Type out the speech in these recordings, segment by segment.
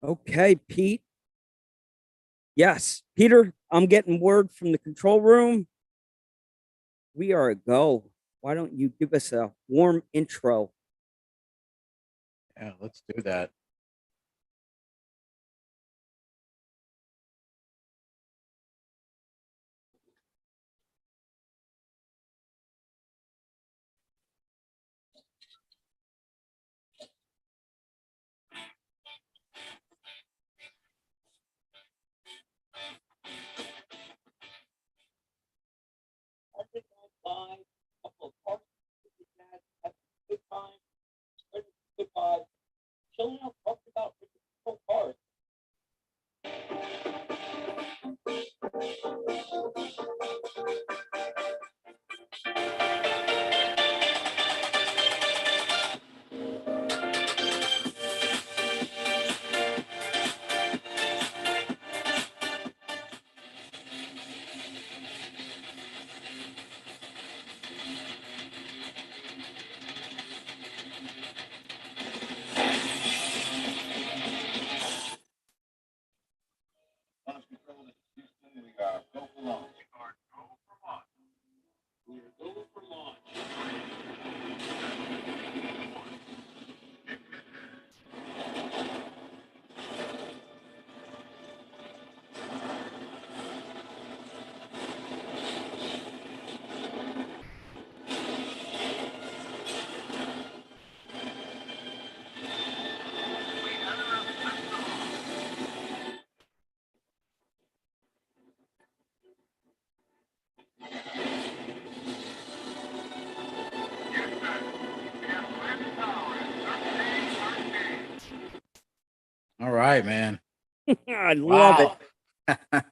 Okay, Pete. Yes, Peter, I'm getting word from the control room. We are a go. Why don't you give us a warm intro? Yeah, let's do that. All right, man. I love it. Wow.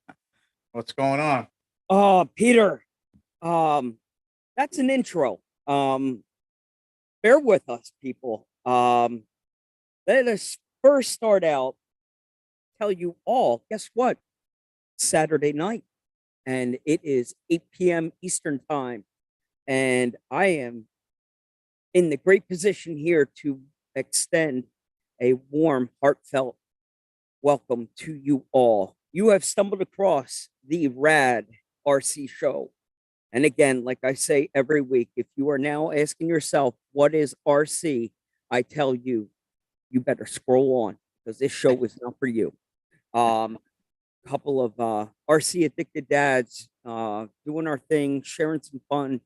What's going on? Oh, Peter. Um, that's an intro. Bear with us, people. Let us first start out, tell you all, guess what? Saturday night, and it is 8 p.m. Eastern time. And I am in the great position here to extend a warm, heartfelt welcome to you all. You have stumbled across the Rad RC show. And again, like I say every week, if you are now asking yourself, what is RC? I tell you, you better scroll on because this show is not for you. Couple of RC addicted dads doing our thing, sharing some fun,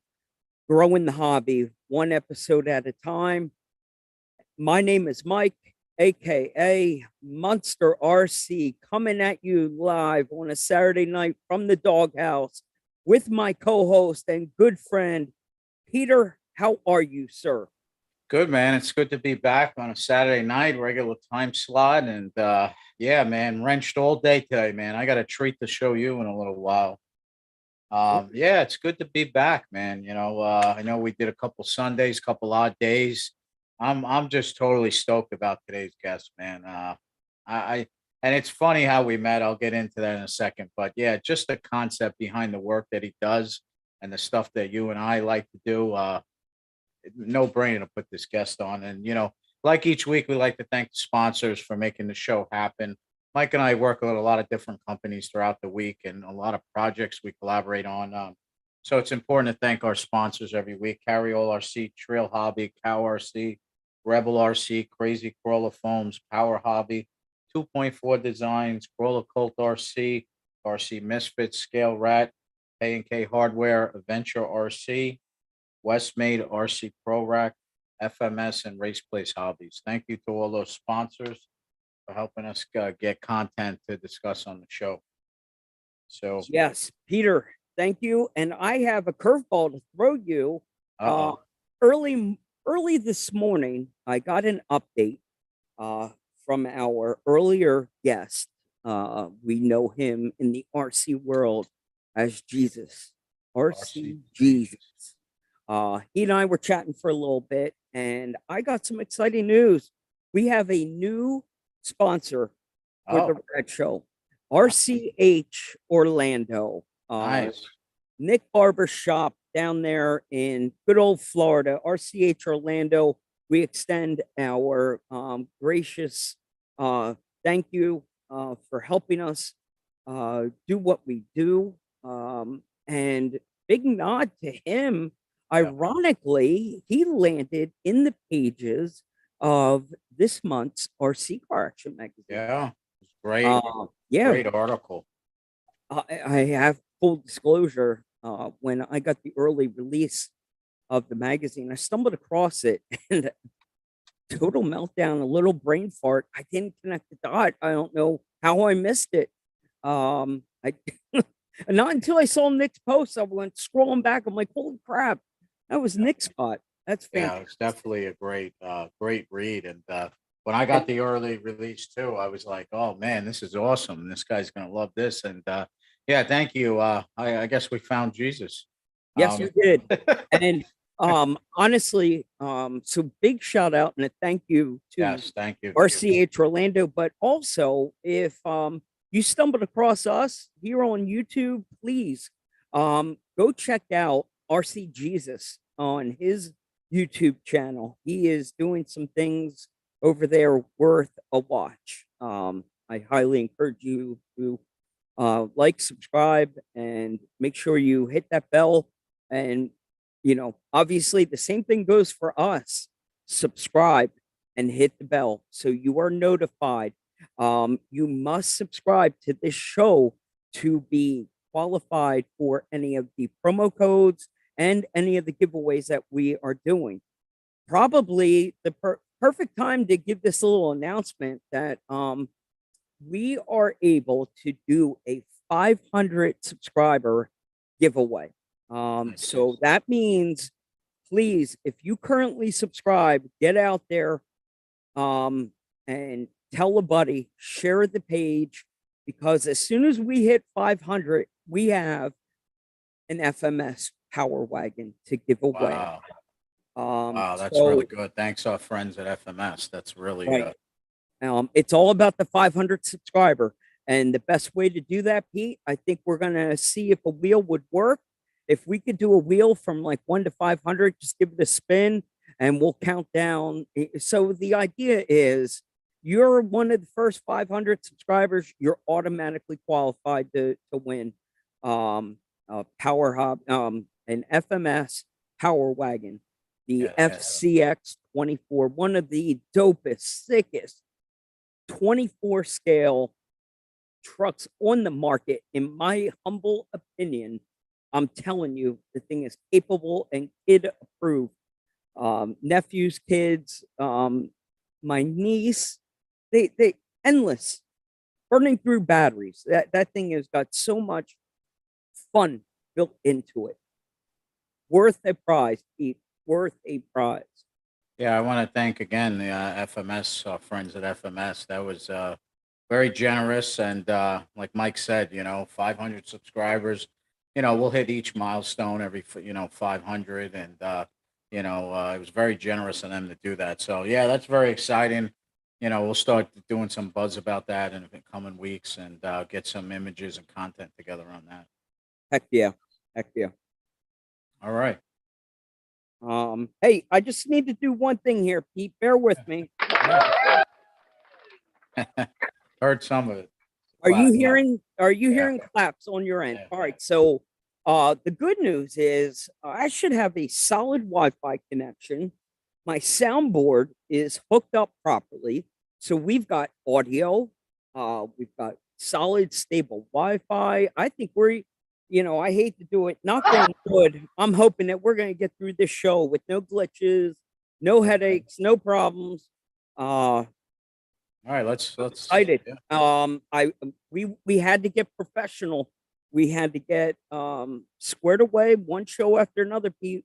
growing the hobby one episode at a time. My name is Mike, aka Munster Rc, coming at you live on a Saturday night from the doghouse with my co-host and good friend Peter. How are you, sir? Good, man. It's good to be back on a Saturday night, regular time slot. And yeah, man, wrenched all day today, man. I got a treat to show you in a little while. Yeah, it's good to be back, man. I know we did a couple Sundays, couple odd days. I'm just totally stoked about today's guest, man. I and it's funny how we met. I'll get into that in a second, but yeah, just the concept behind the work that he does and the stuff that you and I like to do. No brainer to put this guest on, and like each week, we like to thank the sponsors for making the show happen. Mike and I work with a lot of different companies throughout the week and a lot of projects we collaborate on. So it's important to thank our sponsors every week: Carryallrc, Treal Hobby, CowRc, Rebel RC, Crazy Crawler Foams, Powerhobby, 2.4 Designs, Crawler Cult RC, RC Misfits, Scale Rat, KNK Hradware, Adventure RC, Wesmade, RC Prorack, FMS, and Race Place Hobbies. Thank you to all those sponsors for helping us get content to discuss on the show. So, Yes, Peter, thank you. And I have a curveball to throw you. uh-oh. Early this morning, I got an update from our earlier guest. We know him in the RC world as Jesus, RC Jesus. He and I were chatting for a little bit, and I got some exciting news. We have a new sponsor for the Red Show, RCH Orlando. Nice. Nick Barber Shop down there in good old Florida, RCH Orlando. We extend our gracious thank you for helping us do what we do. And big nod to him. Yeah. Ironically, he landed in the pages of this month's RC Car Action magazine. Yeah. It's great. Yeah, Great article. I have full disclosure. When I got the early release of the magazine, I stumbled across it and total meltdown, a little brain fart. I didn't connect the dot. I don't know how I missed it. I not until I saw Nick's post, I went scrolling back. I'm like, holy crap, that was Nick's spot. That's Yeah, fantastic. it's definitely a great read. And when I got the early release too, I was like, oh man, this is awesome. This guy's gonna love this. And yeah, thank you. I guess we found Jesus. Yes, you did. And honestly, so big shout out and a thank you to yes, thank you. RCH Orlando, but also if you stumbled across us here on YouTube, please go check out RC Jesus on his YouTube channel. He is doing some things over there worth a watch. I highly encourage you to like, subscribe, and make sure you hit that bell. And obviously the same thing goes for us. Subscribe and hit the bell so you are notified. You must subscribe to this show to be qualified for any of the promo codes and any of the giveaways that we are doing. Probably the perfect time to give this little announcement that we are able to do a 500 subscriber giveaway. So that means, please, if you currently subscribe, get out there and tell a buddy, share the page, because as soon as we hit 500, we have an FMS Power Wagon to give away. Wow. Wow, that's really good. Thanks, our friends at FMS. That's really right. It's all about the 500 subscriber. And the best way to do that, Pete, I think we're going to see if a wheel would work. If we could do a wheel from like 1 to 500, just give it a spin and we'll count down. So the idea is you're one of the first 500 subscribers, you're automatically qualified to win Powerhobby, an FMS Power Wagon, the FCX 24, one of the dopest, sickest 24 scale trucks on the market. In my humble opinion, I'm telling you, the thing is capable and kid approved. Nephews, kids, my niece, they endless, burning through batteries. That thing has got so much fun built into it. Worth a prize, Pete. Worth a prize. Yeah, I want to thank again the FMS friends at FMS. That was very generous, and like Mike said, 500 subscribers. We'll hit each milestone every 500, and it was very generous of them to do that. So yeah, that's very exciting. We'll start doing some buzz about that in the coming weeks, and get some images and content together on that. Heck yeah, heck yeah. All right. Hey, I just need to do one thing here, Pete. Bear with me. Heard some of it. Are you hearing claps on your end? All right. So the good news is I should have a solid Wi-Fi connection. My soundboard is hooked up properly. So we've got audio. We've got solid, stable Wi-Fi. I think I hate to do it. Knock on wood. I'm hoping that we're going to get through this show with no glitches, no headaches, no problems. All right, let's excited. Yeah. We had to get professional. We had to get squared away one show after another. We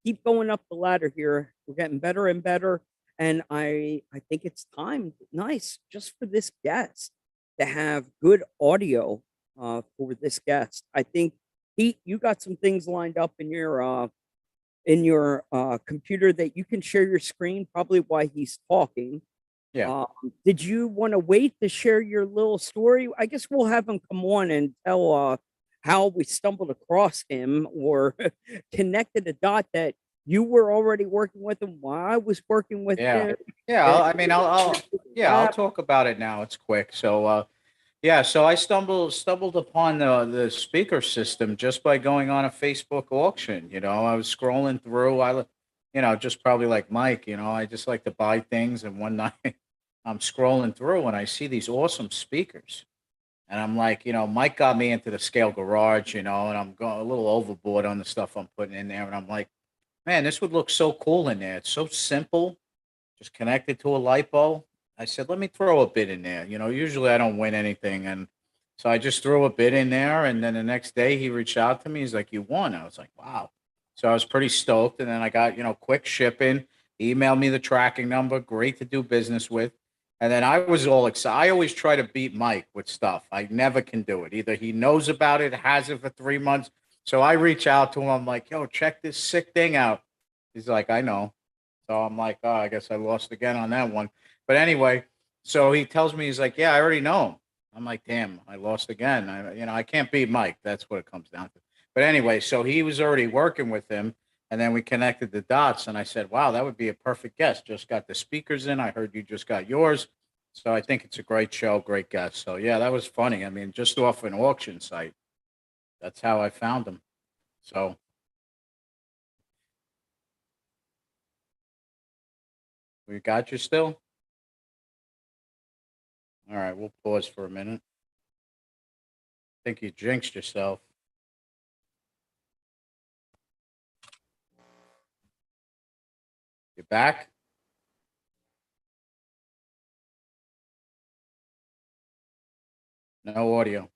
keep going up the ladder here. We're getting better and better. And I think it's time, nice, just for this guest to have good audio for this guest. I think, Pete, you got some things lined up in your computer that you can share your screen, probably while he's talking. Yeah. Did you want to wait to share your little story? I guess we'll have him come on and tell how we stumbled across him or connected a dot that you were already working with them while I was working with Yeah. them. Yeah. and I mean, I'll lab. talk about it now. It's quick. So, yeah, so I stumbled upon the speaker system just by going on a Facebook auction. You know, I was scrolling through. Just probably like Mike. You know, I just like to buy things, and one night I'm scrolling through and I see these awesome speakers, and I'm like, Mike got me into the scale garage. And I'm going a little overboard on the stuff I'm putting in there, and I'm like, man, this would look so cool in there. It's so simple, just connected to a lipo. I said, let me throw a bid in there. Usually I don't win anything. And so I just threw a bid in there. And then the next day he reached out to me. He's like, you won. I was like, wow. So I was pretty stoked. And then I got, quick shipping, emailed me the tracking number, great to do business with. And then I was all excited. I always try to beat Mike with stuff. I never can do it. Either he knows about it, has it for 3 months. So I reach out to him. I'm like, yo, check this sick thing out. He's like, I know. So I'm like, oh, I guess I lost again on that one. But anyway, so he tells me, he's like, yeah, I already know him. I'm like, damn, I lost again. I can't beat Mike. That's what it comes down to. But anyway, so he was already working with him, and then we connected the dots, and I said, wow, that would be a perfect guest. Just got the speakers in. I heard you just got yours. So I think it's a great show, great guest. So yeah, that was funny. I mean, just off an auction site. That's how I found him. So we got you still? All right, we'll pause for a minute. I think you jinxed yourself. You back? No audio.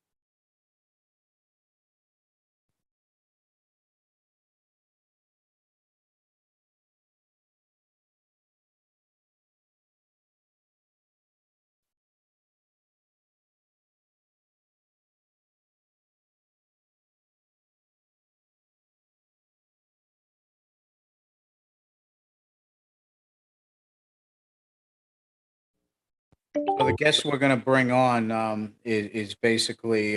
So the guest we're going to bring on is basically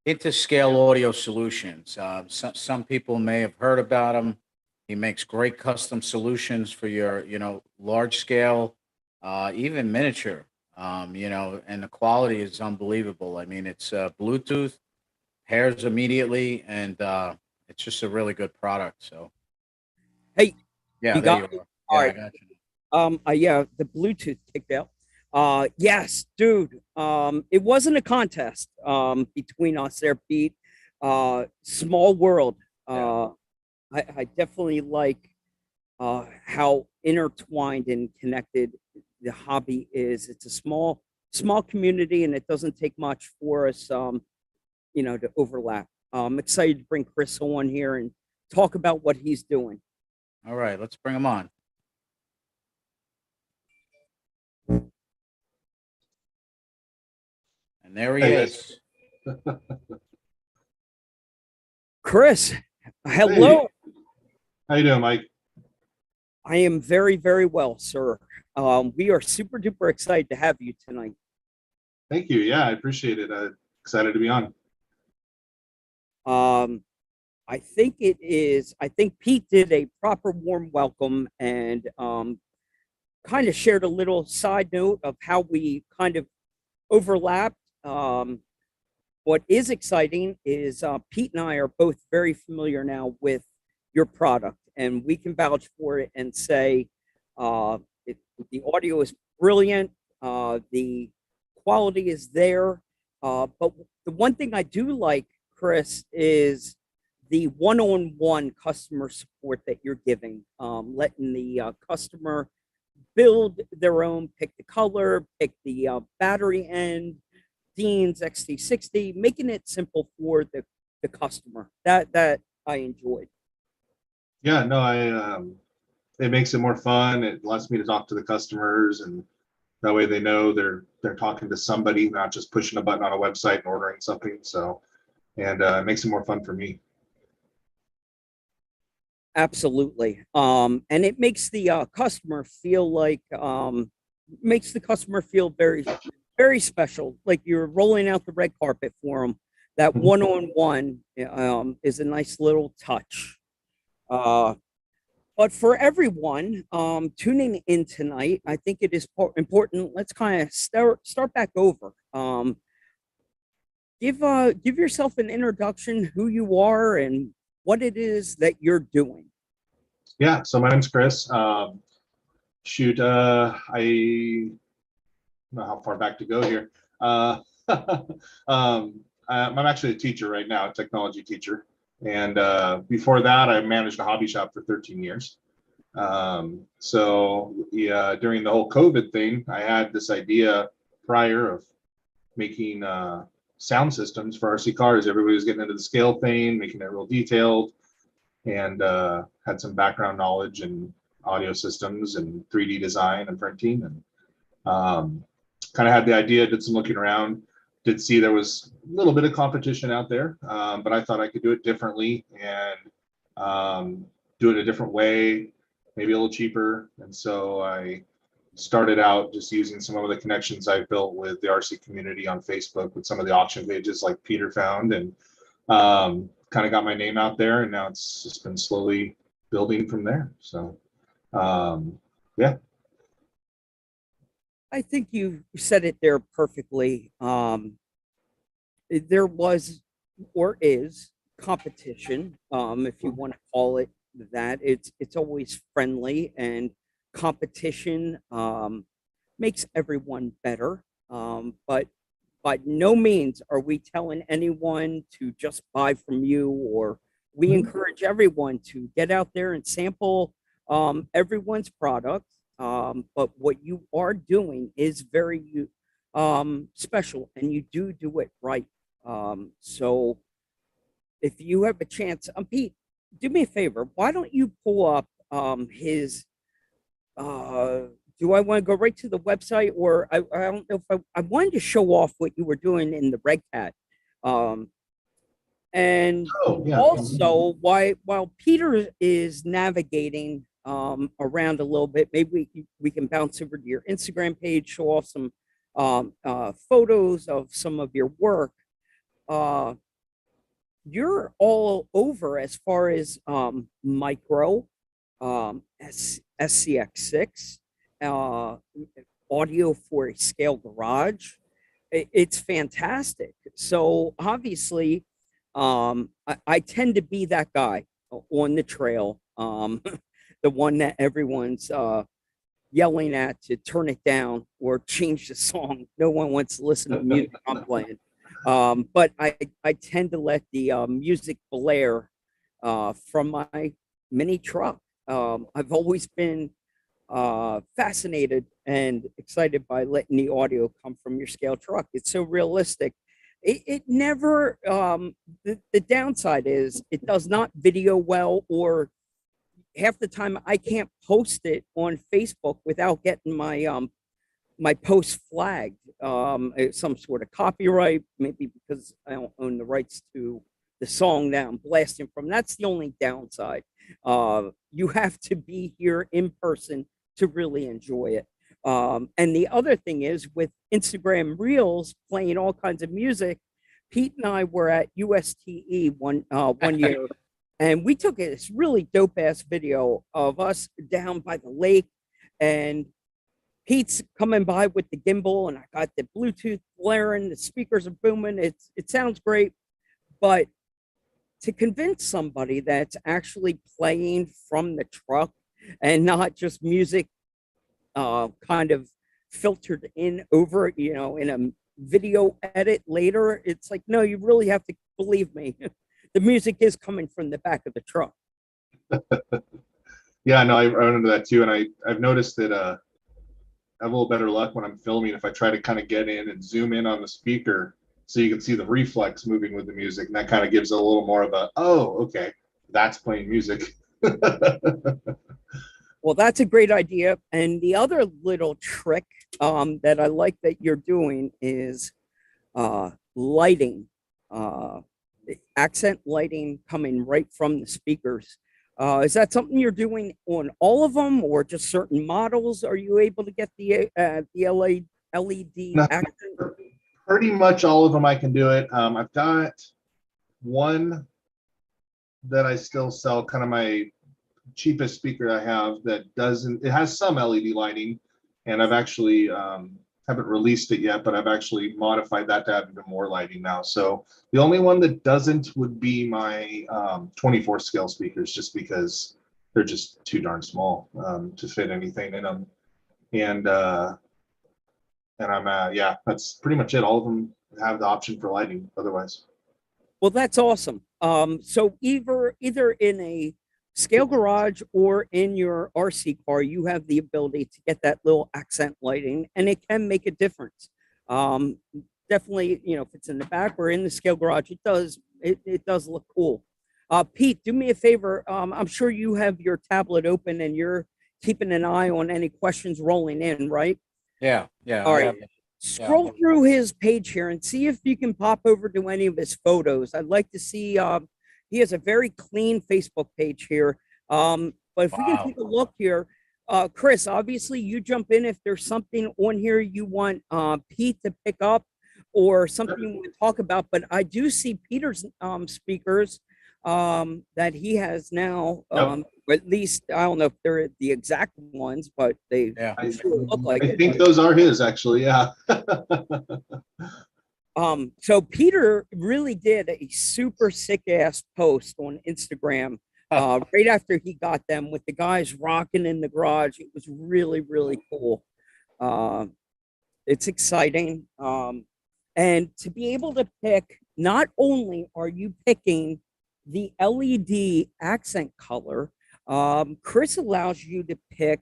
into scale audio solutions. Some people may have heard about him. He makes great custom solutions for your, large scale, even miniature. And the quality is unbelievable. I mean, it's Bluetooth, pairs immediately, and it's just a really good product. So Hey, yeah, you there got you me. are. All Yeah, I right. got you. Yeah, the Bluetooth kicked out. Yes, dude. It wasn't a contest between us there, Pete. Small world. Yeah. I definitely like how intertwined and connected the hobby is. It's a small community, and it doesn't take much for us, to overlap. I'm excited to bring Chris on here and talk about what he's doing. All right, let's bring him on. And there he Hey, is. Chris, Hey, hello. how you doing, Mike? I am very, very well, sir. We are super duper excited to have you tonight. Thank you. Yeah, I appreciate it. Excited to be on. I think it is. I think Pete did a proper warm welcome and kind of shared a little side note of how we kind of overlapped. What is exciting is Pete and I are both very familiar now with your product, and we can vouch for it and say uh, it, the audio is brilliant, the quality is there. But the one thing I do like, Chris, is the one-on-one customer support that you're giving, letting the customer build their own, pick the color, pick the battery end, Dean's XT60, making it simple for the customer. That I enjoyed. Yeah, no, it makes it more fun. It lets me to talk to the customers, and that way they know they're talking to somebody, not just pushing a button on a website and ordering something. So, and it makes it more fun for me. Absolutely. And it makes the customer feel like makes the customer feel very, very special. Like you're rolling out the red carpet for them. That one-on-one is a nice little touch. Uh, But for everyone tuning in tonight, I think it is important. Let's kind of start back over. Give yourself an introduction, who you are, and what it is that you're doing. Yeah, so my name's Chris. Shoot, I don't know how far back to go here. I'm actually a teacher right now, a technology teacher. And before that, I managed a hobby shop for 13 years. So yeah, during the whole COVID thing, I had this idea prior of making sound systems for RC cars. Everybody was getting into the scale thing, making it real detailed, and had some background knowledge in audio systems and 3D design and printing, and kind of had the idea, did some looking around, did see there was a little bit of competition out there, but I thought I could do it differently and do it a different way, maybe a little cheaper. And so I started out just using some of the connections I built with the RC community on Facebook with some of the auction pages like Peter found, and kind of got my name out there, and now it's just been slowly building from there. So yeah. I think you said it there perfectly. There was or is competition, if you want to call it that. It's always friendly, and competition makes everyone better. But by no means are we telling anyone to just buy from you, or we encourage everyone to get out there and sample everyone's product. But what you are doing is very special, and you do it right. So if you have a chance, Pete, do me a favor. Why don't you pull up his do I want to go right to the website, or I don't know if I wanted to show off what you were doing in the Red Cat. And Yeah. also, while Peter is navigating around a little bit, maybe we can bounce over to your Instagram page, show off some photos of some of your work. You're all over as far as micro, SCX6, audio for a scale garage. It's fantastic. So obviously, I tend to be that guy on the trail, the one that everyone's yelling at to turn it down or change the song. No one wants to listen to the music I'm playing. But I tend to let the music blare from my mini truck. I've always been fascinated and excited by letting the audio come from your scale truck. It's so realistic. It never, the downside is it does not video well, or half the time I can't post it on Facebook without getting my my post flagged, some sort of copyright, maybe because I don't own the rights to the song that I'm blasting from. That's the only downside. You have to be here in person to really enjoy it. And the other thing is, with Instagram Reels playing all kinds of music, Pete and I were at USTE one year, and we took this really dope ass video of us down by the lake, and Pete's coming by with the gimbal, and I got the Bluetooth blaring, the speakers are booming. It sounds great, but to convince somebody that's actually playing from the truck and not just music kind of filtered in over, in a video edit later, it's like, no, you really have to believe me. The music is coming from the back of the truck. Yeah, no, I run into that too, and I've noticed that I have a little better luck when I'm filming if I try to kind of get in and zoom in on the speaker so you can see the reflex moving with the music, and that kind of gives a little more of a, oh, okay, that's playing music. Well, that's a great idea. And the other little trick that I like that you're doing is lighting, accent lighting coming right from the speakers. Is that something you're doing on all of them, or just certain models? Are you able to get the LED accent? Pretty much all of them I can do it. I've got one that I still sell, kind of my cheapest speaker I have that doesn't, it has some LED lighting, and I've actually haven't released it yet, but I've actually modified that to have even more lighting now. So the only one that doesn't would be my 24 scale speakers, just because they're just too darn small to fit anything in them. And I'm yeah, that's pretty much it. All of them have the option for lighting otherwise. Well, that's awesome. So either in a scale garage or in your RC car, you have the ability to get that little accent lighting, and it can make a difference. Definitely, you know, if it's in the back or in the scale garage, it does look cool. Pete, do me a favor. I'm sure you have your tablet open and you're keeping an eye on any questions rolling in, right? Yeah, yeah. All I right. have- Scroll through his page here and see if you can pop over to any of his photos. I'd like to see. He has a very clean Facebook page here. But if we can Wow. take a look here, Chris, obviously you jump in if there's something on here you want Pete to pick up or something you want to talk about. But I do see Peter's speakers that he has now. Yep. At least I don't know if they're the exact ones, but they Yeah. sure look like I it. think those are his, actually. Yeah. So Peter really did a super sick ass post on Instagram right after he got them with the guys rocking in the garage. It was really, really cool. It's exciting. And to be able to pick, not only are you picking the LED accent color, Chris allows you to pick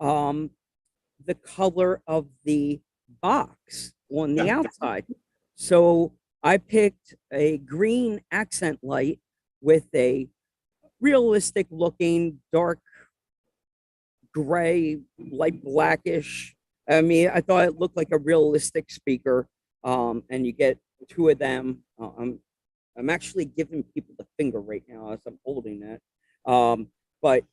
the color of the box on the outside. So I picked a green accent light with a realistic looking dark gray, light blackish. I mean, I thought it looked like a realistic speaker. And you get two of them. I'm actually giving people the finger right now as I'm holding that. But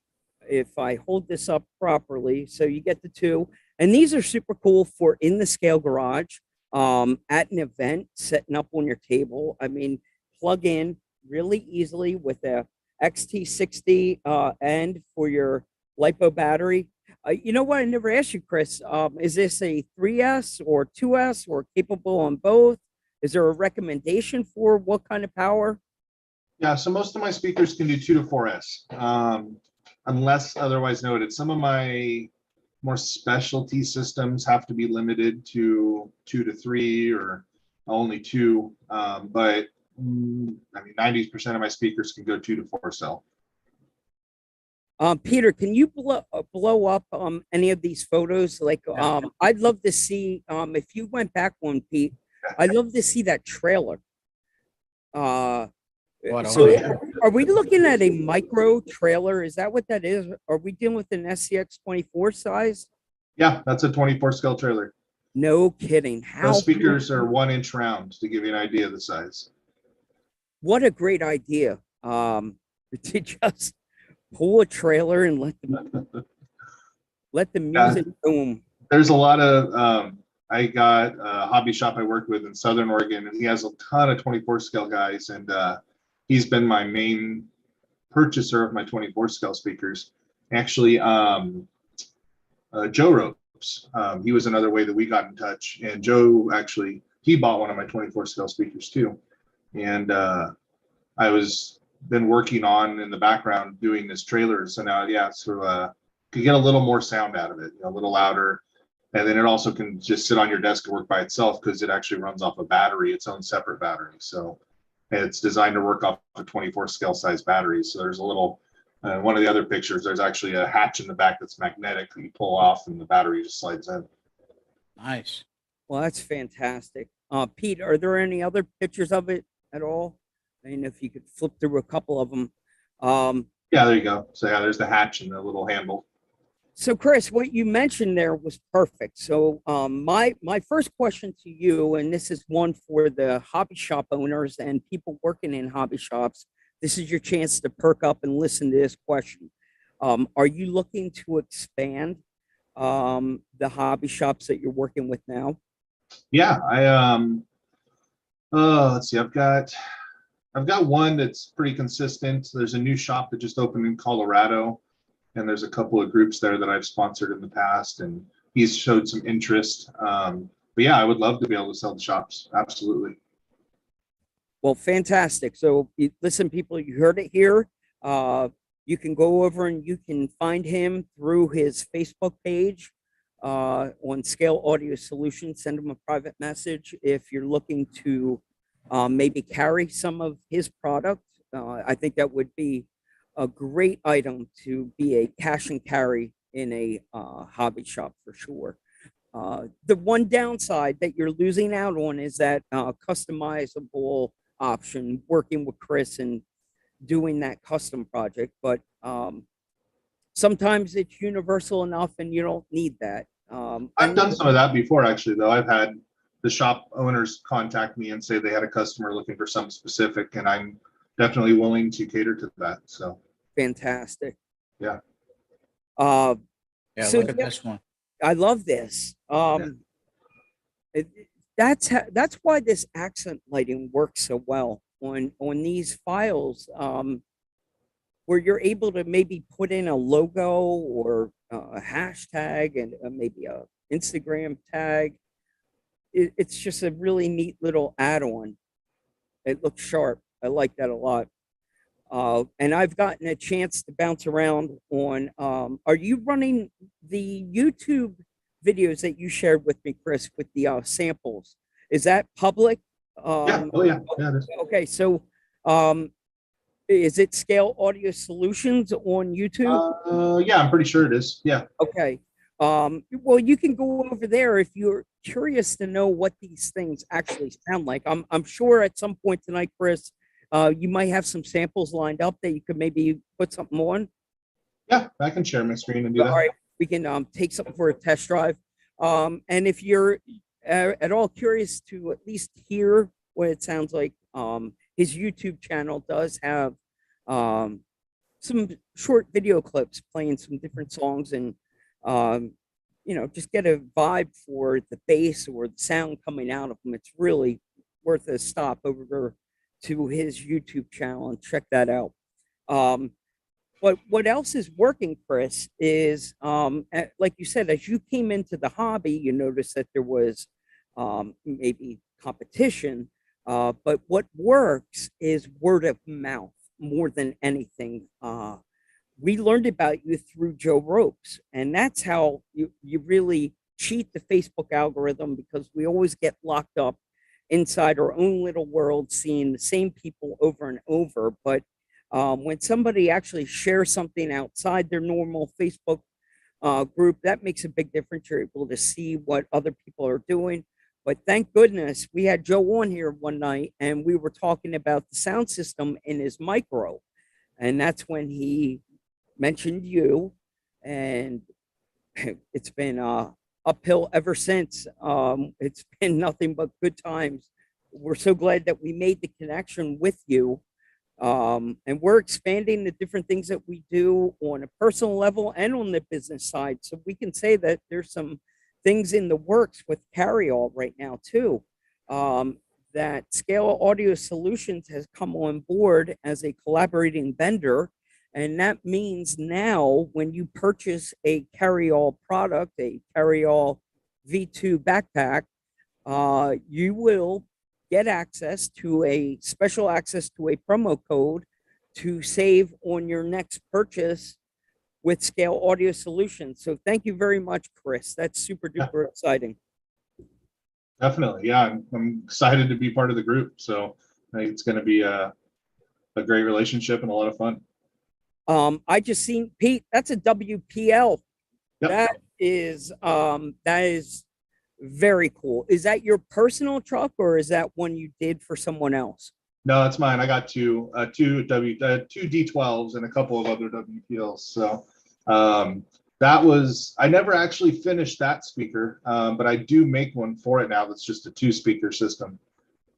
if I hold this up properly, so you get the two, and these are super cool for in the scale garage, at an event, setting up on your table. I mean, plug in really easily with a XT60 end for your LiPo battery. You know what? I never asked you, Chris. Is this a 3S or 2S or capable on both? Is there a recommendation for what kind of power? Yeah, so most of my speakers can do 2 to 4S, unless otherwise noted. Some of my more specialty systems have to be limited to 2 to 3 or only 2. But I mean, 90% of my speakers can go 2 to 4 cell. Peter, can you blow up any of these photos? Like, I'd love to see if you went back one, Pete. I'd love to see that trailer. So are we looking at a micro trailer? Is that what that is? Are we dealing with an SCX 24 size? Yeah, that's a 24 scale trailer. No kidding. How Those speakers are 1 inch round, to give you an idea of the size. What a great idea. To just pull a trailer and let the music boom. There's a lot of I got a hobby shop I worked with in Southern Oregon, and he has a ton of 24 scale guys, and he's been my main purchaser of my 24 scale speakers. Actually, Joe Ropes, he was another way that we got in touch, and Joe actually, he bought one of my 24 scale speakers too. And I was been working on in the background doing this trailer, so now, yeah, so could get a little more sound out of it, a little louder. And then it also can just sit on your desk and work by itself, because it actually runs off a battery, its own separate battery. So it's designed to work off a 24 scale size battery. So there's a little, one of the other pictures, there's actually a hatch in the back that's magnetic that you pull off and the battery just slides in. Nice. Well, that's fantastic. Pete, are there any other pictures of it at all? I mean, if you could flip through a couple of them. Yeah, there you go. So yeah, there's the hatch and the little handle. So Chris, what you mentioned there was perfect. So my first question to you, and this is one for the hobby shop owners and people working in hobby shops, this is your chance to perk up and listen to this question. Are you looking to expand the hobby shops that you're working with now? Yeah, let's see, I've got I've got one that's pretty consistent. There's a new shop that just opened in Colorado, and there's a couple of groups there that I've sponsored in the past, and he's showed some interest. But yeah, I would love to be able to sell the shops. Absolutely. Well, fantastic. So listen, people, you heard it here. You can go over and you can find him through his Facebook page on Scale Audio Solutions. Send him a private message if you're looking to maybe carry some of his product. I think that would be a great item to be a cash and carry in a hobby shop for sure. The one downside that you're losing out on is that customizable option, working with Chris and doing that custom project. But sometimes it's universal enough and you don't need that. I've done some of that before, actually, though. I've had the shop owners contact me and say they had a customer looking for something specific, and I'm definitely willing to cater to that. So fantastic. Yeah. Yeah, So, look at this one. I love this. That's why this accent lighting works so well on these files, where you're able to maybe put in a logo or a hashtag and maybe a Instagram tag. It's just a really neat little add-on. It looks sharp. I like that a lot. And I've gotten a chance to bounce around on, are you running the YouTube videos that you shared with me, Chris, with the samples? Is that public? Yeah. Oh yeah. Yeah, it is. Okay. So, is it Scale Audio Solutions on YouTube? Yeah, I'm pretty sure it is. Yeah. Okay. Well, you can go over there if you're curious to know what these things actually sound like. I'm sure at some point tonight, Chris, you might have some samples lined up that you could maybe put something on. Yeah, I can share my screen and do that. All right, we can take something for a test drive. And if you're at all curious to at least hear what it sounds like, his YouTube channel does have some short video clips playing some different songs, and just get a vibe for the bass or the sound coming out of them. It's really worth a stop over to his YouTube channel and check that out. But what else is working, Chris, is like you said, as you came into the hobby, you noticed that there was maybe competition, but what works is word of mouth more than anything. We learned about you through Joe Ropes, and that's how you really cheat the Facebook algorithm, because we always get locked up inside our own little world, seeing the same people over and over. But when somebody actually shares something outside their normal Facebook group, that makes a big difference. You're able to see what other people are doing. But thank goodness we had Joe on here one night, and we were talking about the sound system in his micro. And that's when he mentioned you, and it's been uphill ever since. It's been nothing but good times. We're so glad that we made the connection with you. And we're expanding the different things that we do on a personal level and on the business side. So we can say that there's some things in the works with Carryall right now too. That Scale Audio Solutions has come on board as a collaborating vendor. And that means now when you purchase a Carryall product, a Carryall V2 backpack, you will get access to a promo code to save on your next purchase with Scale Audio Solutions. So thank you very much, Chris. That's super duper exciting. Definitely. Yeah, I'm excited to be part of the group. So I think it's going to be a great relationship and a lot of fun. I just seen Pete. That's a WPL. Yep. That is very cool. Is that your personal truck, or is that one you did for someone else? No, it's mine. I got two D12s and a couple of other WPLs. So that was, I never actually finished that speaker, but I do make one for it now. That's just a 2-speaker system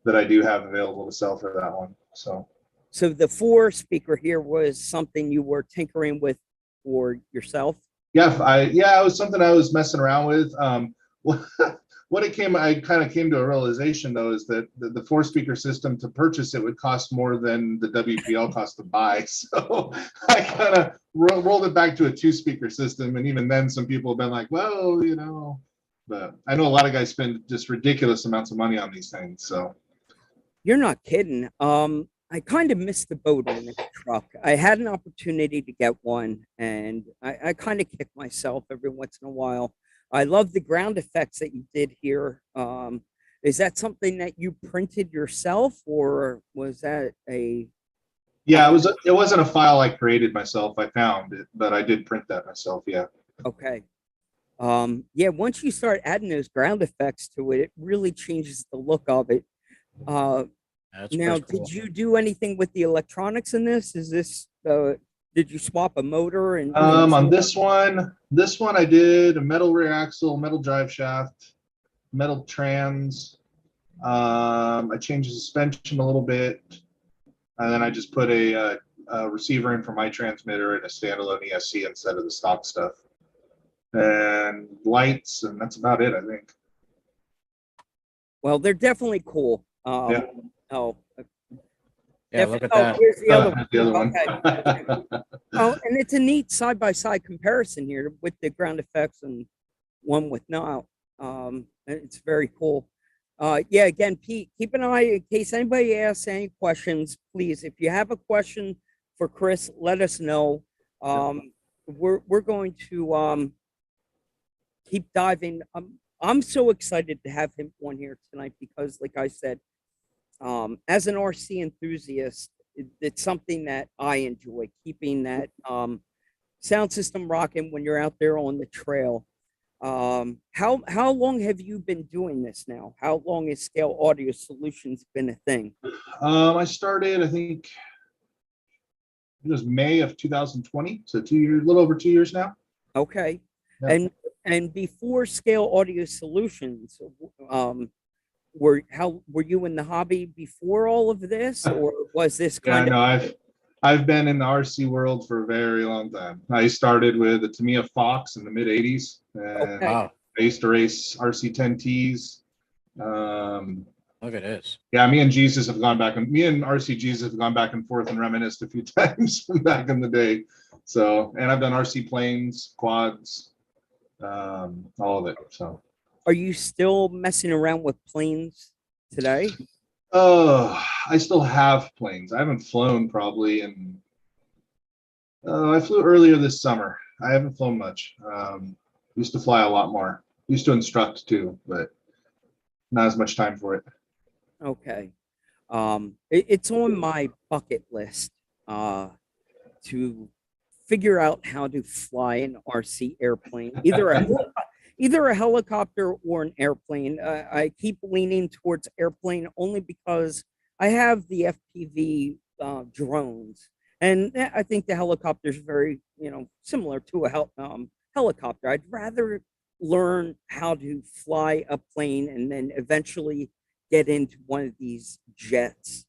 that I do have available to sell for that one. So the 4-speaker here was something you were tinkering with for yourself? Yeah, it was something I was messing around with. One I kind of came to a realization though, is that the 4-speaker system, to purchase it would cost more than the WPL cost to buy. So I kind of rolled it back to a 2-speaker system. And even then some people have been like, well, you know, but I know a lot of guys spend just ridiculous amounts of money on these things. So You're not kidding. I kind of missed the boat on this truck. I had an opportunity to get one, and I kind of kick myself every once in a while. I love the ground effects that you did here. Is that something that you printed yourself, or was that a? yeah, it wasn't a file I created myself. I found it, but I did print that myself. Yeah. Okay. Yeah, once you start adding those ground effects to it, it really changes the look of it. That's Now, pretty cool. did you do anything with the electronics in this? Is this did you swap a motor and On this one I did a metal rear axle, metal drive shaft, metal trans. I changed the suspension a little bit, and then I just put a receiver in for my transmitter and a standalone ESC instead of the stock stuff, and lights, and that's about it, I think. Well, they're definitely cool. Yeah. Oh, Yeah, look at oh, that. here's the other one. The other one. Okay. Oh, and it's a neat side-by-side comparison here with the ground effects and one with not. It's very cool. Yeah, again, Pete, keep an eye in case anybody asks any questions. Please, if you have a question for Chris, let us know. We're going to keep diving. I'm so excited to have him on here tonight because, like I said, as an RC enthusiast, it's something that I enjoy, keeping that sound system rocking when you're out there on the trail. How long have you been doing this now? How long has Scale Audio Solutions been a thing? I started, I think it was May of 2020, so 2 years, a little over 2 years now. Okay. Yeah. And before Scale Audio Solutions, were you in the hobby before all of this, or was this Yeah, kind no, of? I've been in the RC world for a very long time. I started with the Tamiya Fox in the mid 80s, and Okay. Wow, I used to race RC 10Ts. look at this. Yeah, me and RC Jesus have gone back and forth and reminisced a few times from back in the day. So, and I've done RC planes, quads, all of it. So, Are you still messing around with planes today? oh, I still have planes. I haven't flown probably, and I flew earlier this summer. I haven't flown much. Used to fly a lot more. Used to instruct too, but not as much time for it. Okay. It's on my bucket list to figure out how to fly an RC airplane, either a helicopter or an airplane. I keep leaning towards airplane only because I have the FPV drones, and I think the helicopter is very, similar to a helicopter. I'd rather learn how to fly a plane and then eventually get into one of these jets.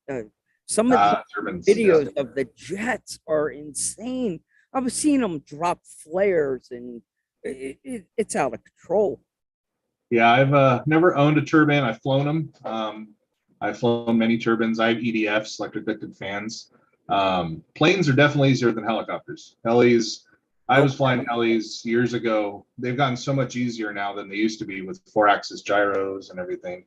Some of the Turbines, videos yeah. of the jets are insane. I was seeing them drop flares, and it's out of control. Yeah, I've never owned a turbine. I've flown them. I've flown many turbines. I have EDFs, electric ducted fans. Planes are definitely easier than helicopters. Helis, I was flying helis years ago. They've gotten so much easier now than they used to be with 4-axis gyros and everything.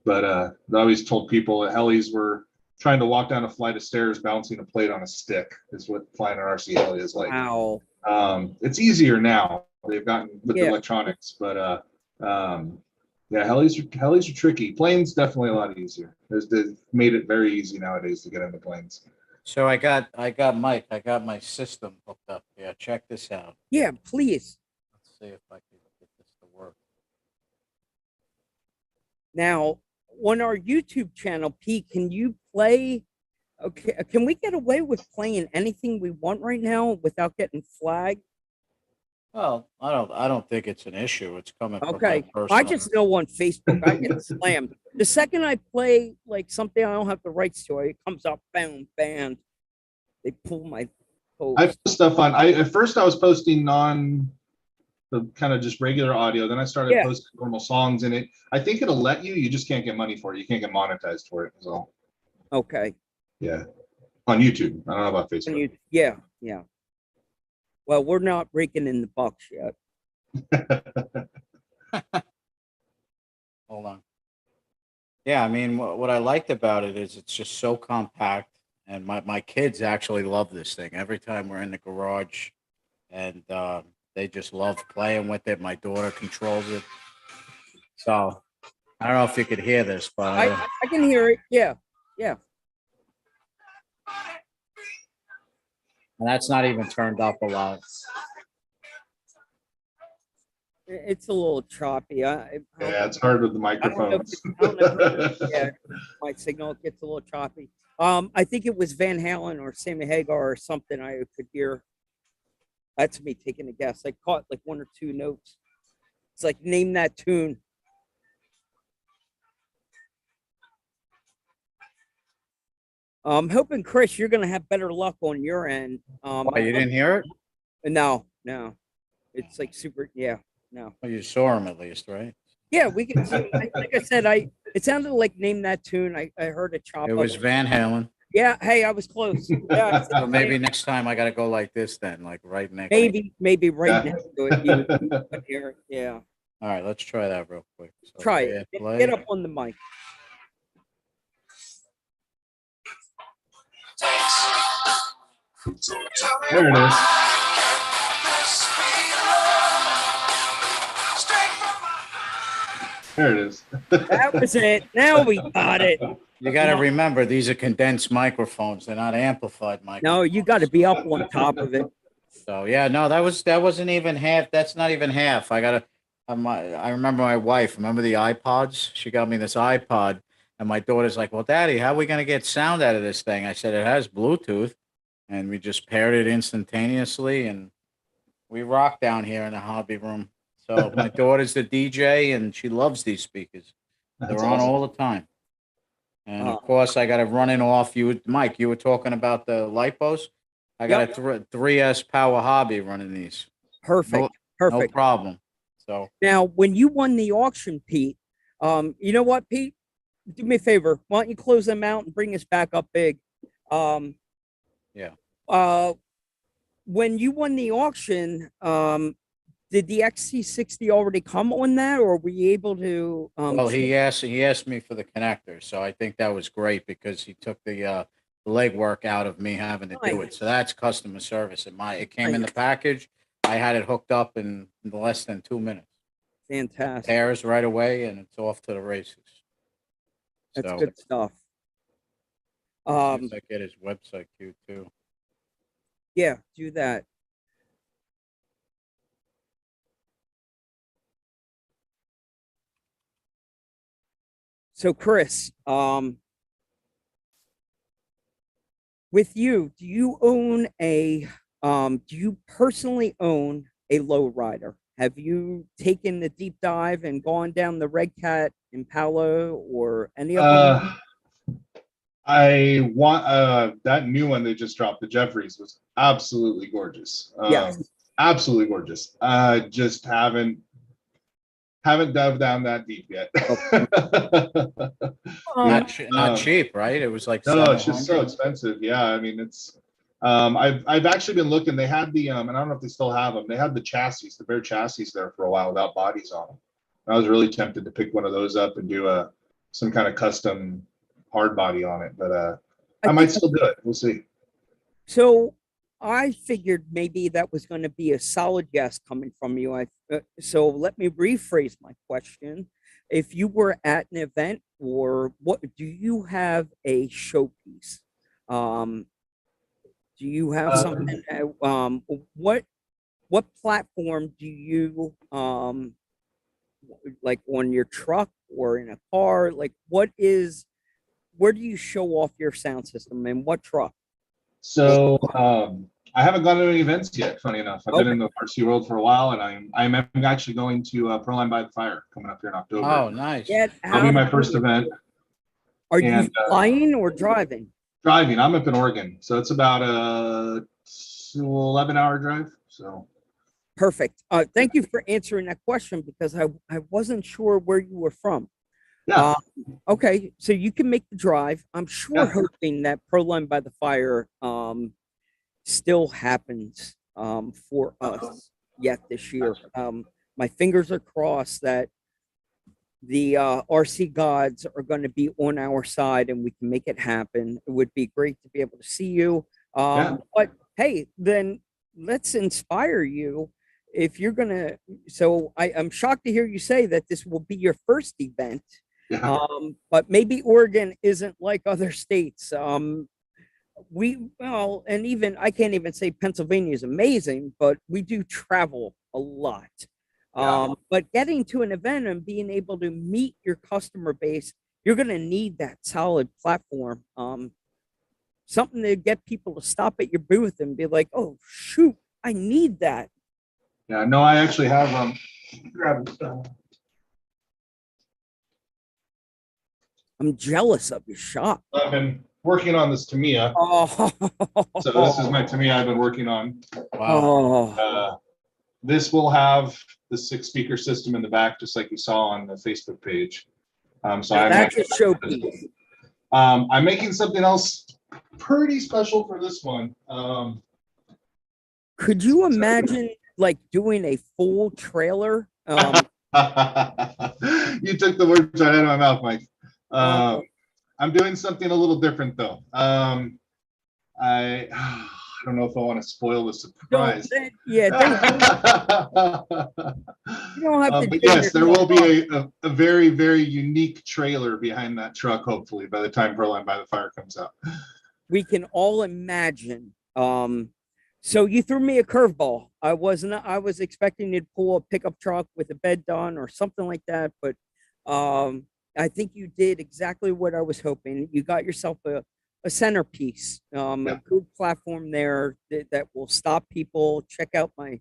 But I always told people that helis were trying to walk down a flight of stairs balancing a plate on a stick is what flying an RC heli is like. Wow. It's easier now. They've gotten with the electronics, but yeah, helis are tricky. Planes definitely a lot easier. They've made it very easy nowadays to get into planes. So I got Mike. I got my system hooked up. Yeah, check this out. Yeah, please. Let's see if I can get this to work. Now, on our YouTube channel, Pete, can you play? Okay, can we get away with playing anything we want right now without getting flagged? Well, I don't think it's an issue. It's coming from my Okay, personal. I just know on Facebook I get slammed. The second I play like something I don't have the rights to, it comes up, boom, banned. They pull my post. I put stuff on. At first I was posting the kind of just regular audio. Then I started Yeah. posting normal songs in it. I think it'll let you. You just can't get money for it. You can't get monetized for it. So Okay. yeah, on YouTube. I don't know about And Facebook. yeah, yeah. Well, we're not raking in the bucks yet. Hold on. Yeah, I mean, what I liked about it is it's just so compact, and my kids actually love this thing. Every time we're in the garage, and they just love playing with it. My daughter controls it. So I don't know if you could hear this, but I can hear it. Yeah, yeah. and that's not even turned up a lot. It's a little choppy. Yeah, it's hard with the I don't know. microphones. I don't know. Yeah, my signal gets a little choppy. I think it was Van Halen or Sammy Hagar or something I could hear. That's me taking a guess. I caught like one or two notes. It's like, name that tune. I'm hoping, Chris, you're gonna have better luck on your end. Why, you didn't hear it? No, no. It's like super. Yeah, no. Well, you saw him at least, right? Yeah, we can see. Like I said, it sounded like name that tune. I heard a chop. It was Van Halen. Yeah. Hey, I was close. Yeah. So maybe next time I got to go like this then, like right next. Maybe right Yeah. next to it. You would hear it. Yeah. All right, let's try that real quick. So Try yeah, it. play. Get up on the mic. There it is. There it is. That was it. Now we got it. You got to remember, these are condensed microphones. They're not amplified microphones. No, you got to be up on top of it. So yeah, no, that wasn't even half. That's not even half. I remember my wife. Remember the iPods? She got me this iPod, and my daughter's like, "Well, Daddy, how are we gonna get sound out of this thing?" I said, "It has Bluetooth," and we just paired it instantaneously, and we rock down here in the hobby room. So my daughter's the DJ, and she loves these speakers. They're That's on awesome. all the time. And of course, I got it running off. Mike, you were talking about the lipos. I got a 3S Powerhobby running these. Perfect. No Perfect. problem. So Now, when you won the auction, Pete, you know what, Pete? Do me a favor. Why don't you close them out and bring us back up big? Yeah. When you won the auction, did the XC60 already come on that, or were you able to? Well, he asked me for the connector, so I think that was great because he took the legwork out of me having to do it. So that's customer service. It came in the package. I had it hooked up in less than 2 minutes. Fantastic. Pairs right away, and it's off to the races. That's So, good stuff. I get his website queued too. Yeah, do that. So, Chris, with you, do you personally own a lowrider? Have you taken the deep dive and gone down the Red Cat, Impala, or any of them? I want that new one they just dropped, the Jeffries, was absolutely gorgeous. Yes. Absolutely gorgeous. Just haven't dove down that deep yet. Not cheap, right? It was like No, it's just so 700. expensive. Yeah, I mean it's. I've actually been looking. They had the and I don't know if they still have them. They had the chassis, the bare chassis there for a while without bodies on them. I was really tempted to pick one of those up and do some kind of custom hard body on it, but I might still do it. We'll see. So I figured maybe that was going to be a solid yes coming from you. So let me rephrase my question. If you were at an event, or what, do you have a showpiece? Do you have something? What platform do you like on your truck or in a car? Like, where do you show off your sound system, and what truck? So I haven't gone to any events yet. Funny enough, I've been in the RC world for a while, and I'm actually going to Proline by the Fire coming up here in October. Oh, nice. That'll be my first event. Are you flying or driving? Driving. I'm up in Oregon, so it's about a 11-hour drive. So Perfect. Thank you for answering that question because I wasn't sure where you were from. Yeah, Okay, so you can make the drive. I'm sure yeah, hoping that Proline by the Fire still happens for us yet this year. My fingers are crossed that the RC gods are going to be on our side and we can make it happen. It would be great to be able to see you. yeah, But hey, then let's inspire you if you're going to. So I'm shocked to hear you say that this will be your first event. yeah. But maybe Oregon isn't like other states. Well, and even I can't even say Pennsylvania is amazing, but we do travel a lot. Yeah. But getting to an event and being able to meet your customer base, you're going to need that solid platform. Something to get people to stop at your booth and be like, "Oh shoot, I need that." Yeah, no, I actually have grab I'm jealous of your shop. I've been working on this Tamiya. Oh, So this is my Tamiya I've been working on. Wow. oh, This will have the 6-speaker system in the back, just like you saw on the Facebook page. So now I'm that's a making, showpiece. I'm making something else pretty special for this one. Could you imagine like doing a full trailer? You took the words right out of my mouth, Mike. Uh, I'm doing something a little different though. I don't know if I want to spoil the surprise. yeah, don't. You don't have to. But yes, there will be a very, very unique trailer behind that truck, hopefully, by the time Proline by the Fire comes out. We can all imagine. So you threw me a curveball. I was expecting you to pull a pickup truck with a bed done or something like that, but I think you did exactly what I was hoping. You got yourself a centerpiece, a good platform there that will stop people. Check out my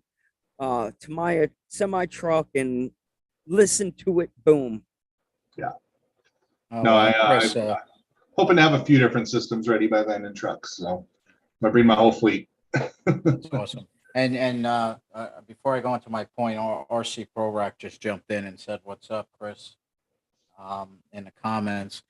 Tamiya semi truck and listen to it boom. Yeah. Oh, No, wow, I'm hoping to have a few different systems ready by then in trucks. So I bring my whole fleet. that's awesome. And before I go into my point, RC Prorack just jumped in and said, "What's up, Chris?" In the comments.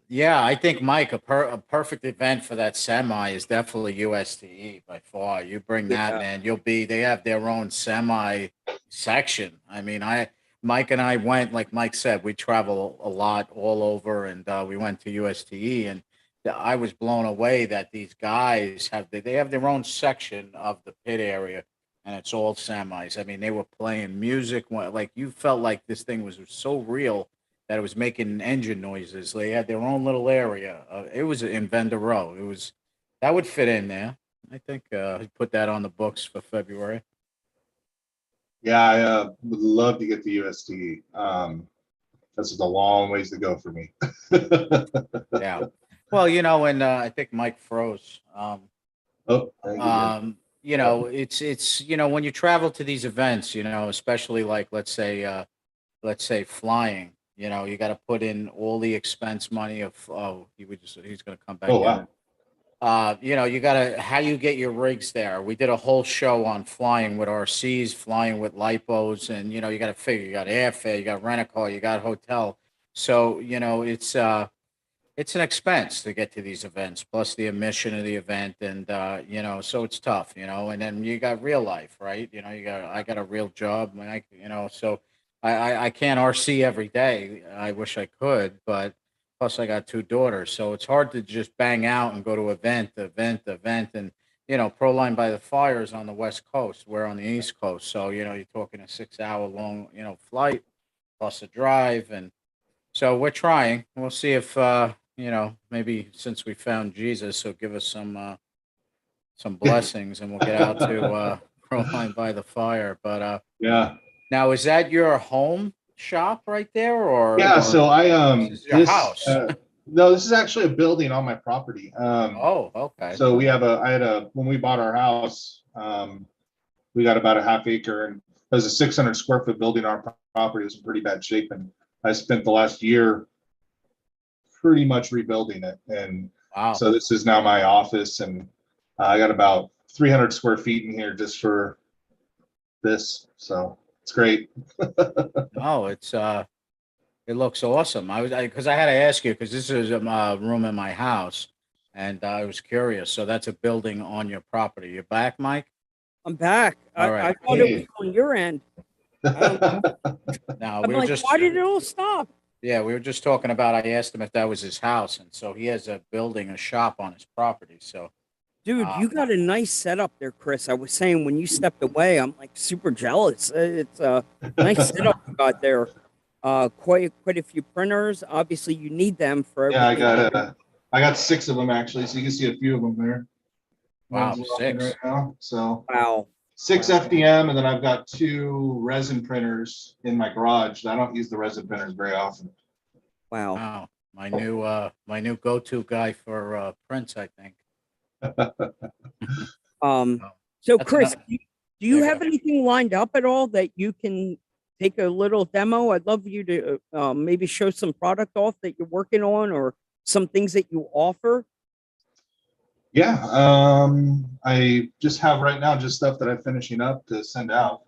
Yeah, I think Mike, a perfect event for that semi is definitely USTE by far. You bring that, Yeah. man, they have their own semi section. I mean, Mike and I went, like Mike said, we travel a lot all over, and we went to USTE, and I was blown away that these guys they have their own section of the pit area, and it's all semis. I mean, they were playing music, like you felt like this thing was so real that it was making engine noises. They had their own little area. It was in Vendor Row. That would fit in there. I think put that on the books for February. Yeah, I would love to get the USD. This is a long ways to go for me. Yeah. Well, and I think Mike froze. Oh, thank you. It's when you travel to these events, especially like let's say flying, you got to put in all the expense money of he's going to come back Oh, in. wow. You gotta how you get your rigs there. We did a whole show on flying with RCs, flying with lipos, and you gotta figure you got airfare, you got rent a car, you got hotel. So, it's an expense to get to these events, plus the admission of the event, and so it's tough, and then you got real life, right? I got a real job, so I can't RC every day. I wish I could, but plus I got 2 daughters, so it's hard to just bang out and go to event, and Proline by the Fire is on the West Coast. We're on the East Coast, so you're talking a 6-hour long flight plus a drive, and so we're trying. We'll see if maybe since we found Jesus, he'll give us some blessings, and we'll get out to Proline by the Fire. But Yeah. now is that your home shop right there, or Yeah. So this is your house? No, this is actually a building on my property. Oh, okay. So when we bought our house, we got about a half acre, and it was a 600 square foot building on our property. It was in pretty bad shape, and I spent the last year pretty much rebuilding it. And Wow. so this is now my office, and I got about 300 square feet in here just for this. So it's great. Oh, it looks awesome. Because I had to ask you, because this is a room in my house, and I was curious. So that's a building on your property. You're back, Mike? I'm back. All I right. thought it was on your end. Now I'm we were like, just why did it all stop? yeah, we were just talking about. I asked him if that was his house, and so he has a building, a shop on his property. So Dude, you got a nice setup there, Chris. I was saying when you stepped away, I'm like super jealous. It's a nice setup you got there. Quite a few printers. Obviously, you need them for Yeah, everything. I got 6 of them actually, so you can see a few of them there. wow, Ones we're rocking 6. right now. So Wow. 6 FDM, and then I've got 2 resin printers in my garage. I don't use the resin printers very often. Wow. Wow, my new go-to guy for prints, I think. So That's Chris, another- do you Yeah, go have ahead. anything lined up at all that you can take a little demo? I'd love you to maybe show some product off that you're working on or some things that you offer. Yeah, I just have right now just stuff that I'm finishing up to send out.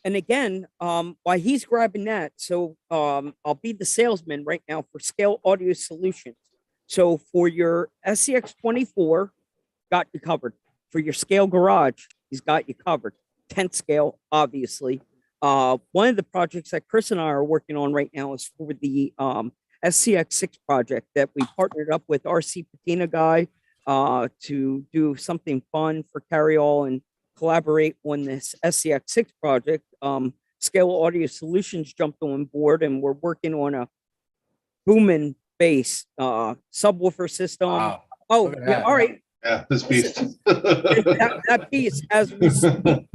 And again, while he's grabbing that, so I'll be the salesman right now for Scale Audio Solutions. So for your SCX24, got you covered. For your Scale Garage, he's got you covered. 10th scale, obviously. One of the projects that Chris and I are working on right now is for the SCX6 project that we partnered up with RC Patina guy to do something fun for Carryall and collaborate on this SCX6 project. Scale Audio Solutions jumped on board and we're working on a booming bass subwoofer system. Wow. Oh, Look at yeah, that. all right. Yeah, this piece. That piece as we speak,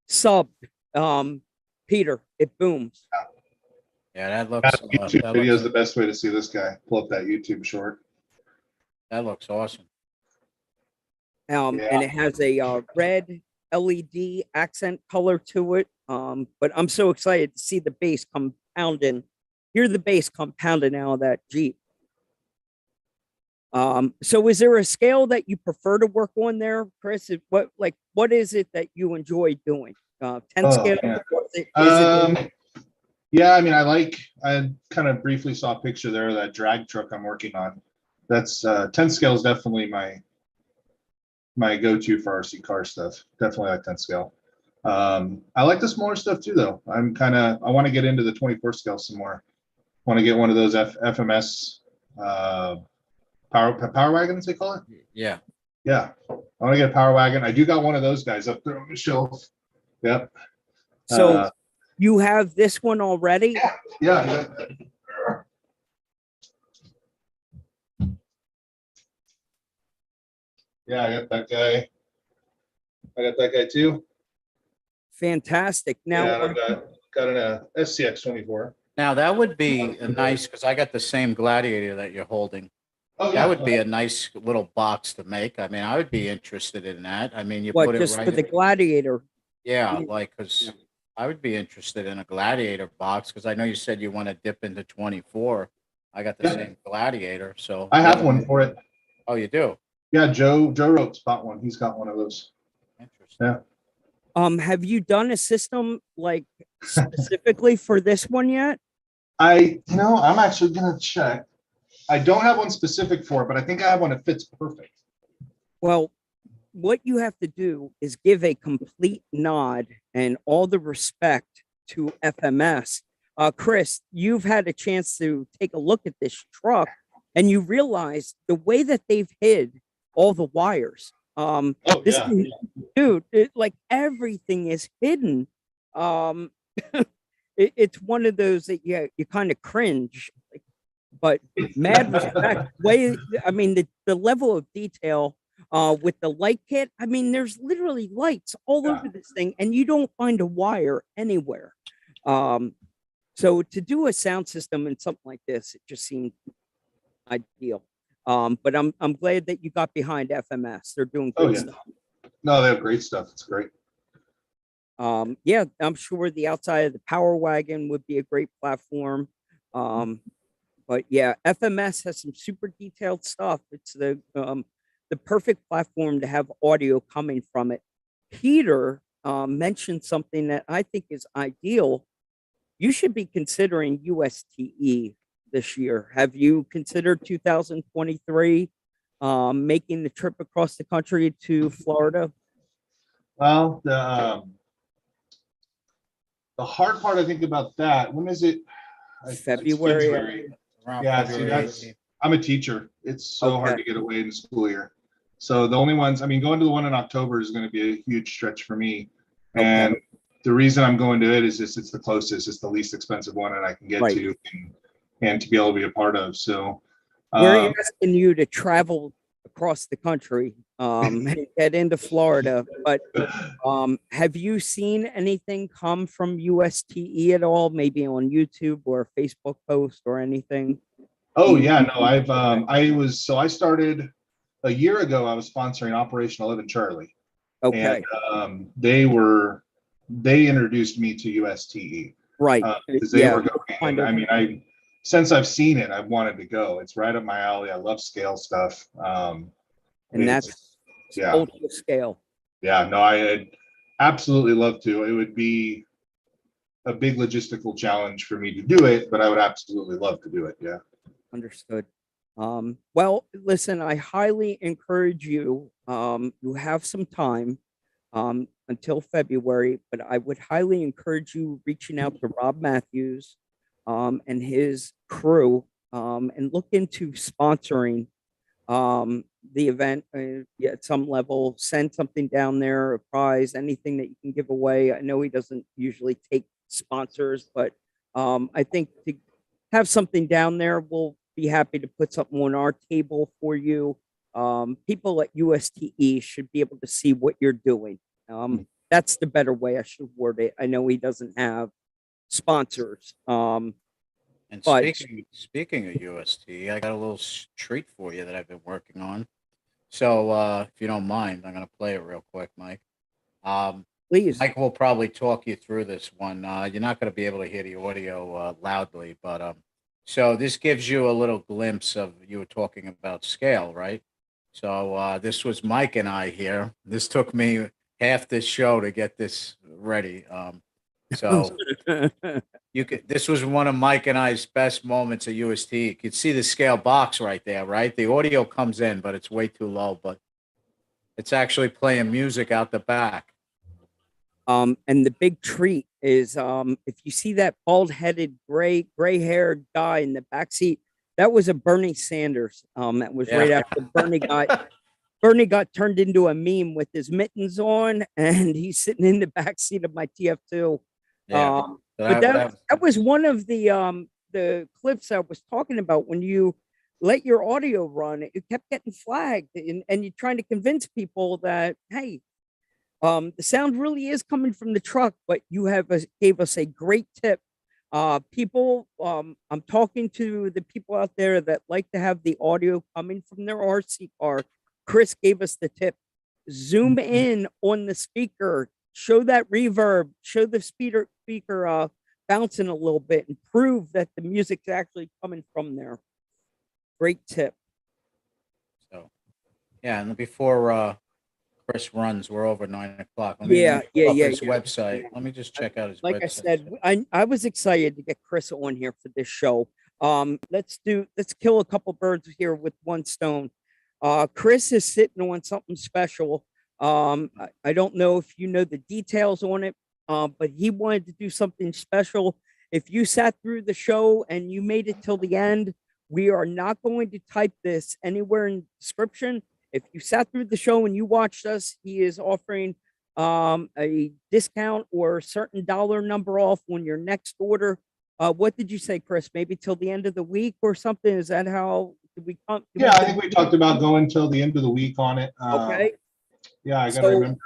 sub Peter, it booms. Yeah, that looks YouTube video is the best way to see this guy. Pull up that YouTube short. that looks awesome. And it has a red LED accent color to it. But I'm so excited to see the bass come pounding. Hear the bass come pounding out of that Jeep. So is there a scale that you prefer to work on there, Chris? What is it that you enjoy doing? 10 scale? Yeah. Is it Yeah, I mean, I kind of briefly saw a picture there of that drag truck I'm working on. That's 10 scale is definitely my go-to for RC car stuff. Definitely like 10 scale. I like the smaller stuff too, though. I want to get into the 24 scale some more. Want to get one of those FMS power wagons, they call it. Yeah. Yeah, I want to get a power wagon. I do got one of those guys up there on the shelf. Yep. so you have this one already? Yeah. Yeah, I got that guy. I got that guy too. Fantastic. Now, Yeah, and I've got an SCX24. Now that would be a nice, because I got the same Gladiator that you're holding. Oh, That would be a nice little box to make. I mean, I would be interested in that. I mean, you what, put it just right for the in. Gladiator? Yeah, like, because I would be interested in a Gladiator box, because I know you said you want to dip into 24. I got the same Gladiator, so. I have one for it. Oh, you do? Yeah, Joe Ropes bought one. He's got one of those. Interesting. Yeah. Have you done a system like specifically for this one yet? I'm actually gonna check. I don't have one specific for it, but I think I have one that fits perfect. Well, what you have to do is give a complete nod and all the respect to FMS. Chris, you've had a chance to take a look at this truck and you realize the way that they've hid all the wires. Dude, like everything is hidden. It's one of those that you kind of cringe, but mad respect. I mean, the level of detail with the light kit. I mean, there's literally lights all over this thing, and you don't find a wire anywhere. So to do a sound system and something like this, it just seemed ideal. But I'm glad that you got behind FMS. They're doing good stuff. No, they have great stuff. It's great. Yeah, I'm sure the outside of the Power Wagon would be a great platform. But yeah, FMS has some super detailed stuff. It's the the perfect platform to have audio coming from it. Peter mentioned something that I think is ideal. You should be considering USTE this year. Have you considered 2023 making the trip across the country to Florida? Well, the hard part I think about that, when is it? It's February. Around Yeah, see, February that's, 18th. I'm a teacher. It's so hard Okay. to get away in the school year. So the only ones, I mean, going to the one in October is going to be a huge stretch for me. And the reason I'm going to it is just it's the closest, it's the least expensive one that I can get Right. to and to be able to be a part of. So We're asking you to travel across the country and get into Florida. But have you seen anything come from USTE at all? Maybe on YouTube or a Facebook post or anything? oh yeah, no, I started a year ago. I was sponsoring Operation 11 Charlie. Okay. And they introduced me to USTE. Right. Because they Yeah. were going. And, I mean, since I've seen it, I've wanted to go. It's right up my alley. I love scale stuff. And that's yeah. ultra scale. Yeah, no, I'd absolutely love to. It would be a big logistical challenge for me to do it, but I would absolutely love to do it. Yeah. Understood. Well, listen, I highly encourage you, you have some time until February, but I would highly encourage you reaching out to Rob Matthews and his crew and look into sponsoring the event at some level. Send something down there, a prize, anything that you can give away. I know he doesn't usually take sponsors, but I think to have something down there, we'll be happy to put something on our table for you. People at USTE should be able to see what you're doing. That's the better way I should word it. I know he doesn't have sponsors. And But speaking of UST, I got a little treat for you that I've been working on. So if you don't mind, I'm going to play it real quick, Mike. please. Mike will probably talk you through this one. You're not going to be able to hear the audio loudly, but so this gives you a little glimpse of, you were talking about scale, right? So this was Mike and I here. This took me half this show to get this ready. So this was one of Mike and I's best moments at UST. You could see the scale box right there, right? The audio comes in, but it's way too low, but it's actually playing music out the back. And the big treat is if you see that bald-headed, gray-haired guy in the back seat, that was a Bernie Sanders. That was right after Bernie got turned into a meme with his mittens on, and he's sitting in the back seat of my TF2. Yeah. But that was one of the clips I was talking about. When you let your audio run, it kept getting flagged, and you're trying to convince people that, hey, the sound really is coming from the truck, but you gave us a great tip. People, I'm talking to the people out there that like to have the audio coming from their RC car. Chris gave us the tip. Zoom in on the speaker, show that reverb, show the speaker bouncing a little bit, and prove that the music's actually coming from there. Great tip. So, yeah, and before Chris runs, we're over 9 o'clock. Yeah. His website. Let me just check out his website. Like I said, I was excited to get Chris on here for this show. Let's kill a couple birds here with one stone. Chris is sitting on something special. I don't know if you know the details on it, but he wanted to do something special. If you sat through the show and you made it till the end, we are not going to type this anywhere in the description. If you sat through the show and you watched us, he is offering a discount or a certain dollar number off on your next order. What did you say, Chris? Maybe till the end of the week or something? Is that how we come? Yeah, I think we talked about going till the end of the week on it. Okay. Yeah, I gotta remember.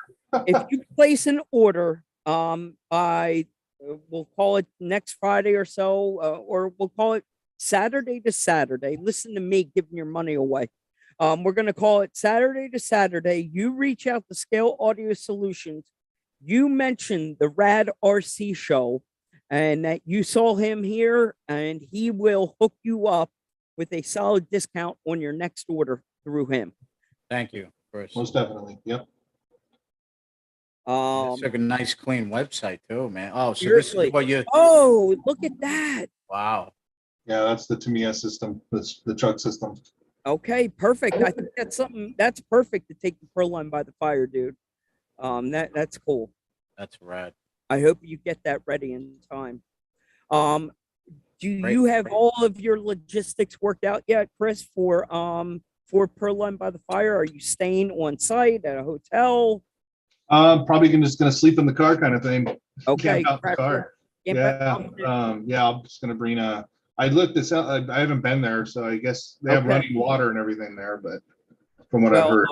If you place an order by, we'll call it next Friday or so, or we'll call it Saturday to Saturday. Listen to me giving your money away. We're going to call it Saturday to Saturday. You reach out to Scale Audio Solutions. You mentioned the Rad RC show and that you saw him here, and he will hook you up with a solid discount on your next order through him. Thank you, Chris. Most definitely. Yep. It's like a nice, clean website too, man. Oh, so this seriously. is what you. Oh, look at that. Wow. Yeah, that's the Tamiya system. That's the truck system. Okay, perfect. I think that's something that's perfect to take the Pro line by the fire, dude. That's cool. That's rad. I hope you get that ready in time. Um, do Great. you have all of your logistics worked out yet, Chris, for Pro line by the fire? Are you staying on site at a hotel? Probably just gonna sleep in the car kind of thing. Okay, Camp out the car. Yeah. Yeah, I'm just gonna bring I looked this out. I haven't been there, so I guess they have Okay. running water and everything there, but from what I've Well, heard.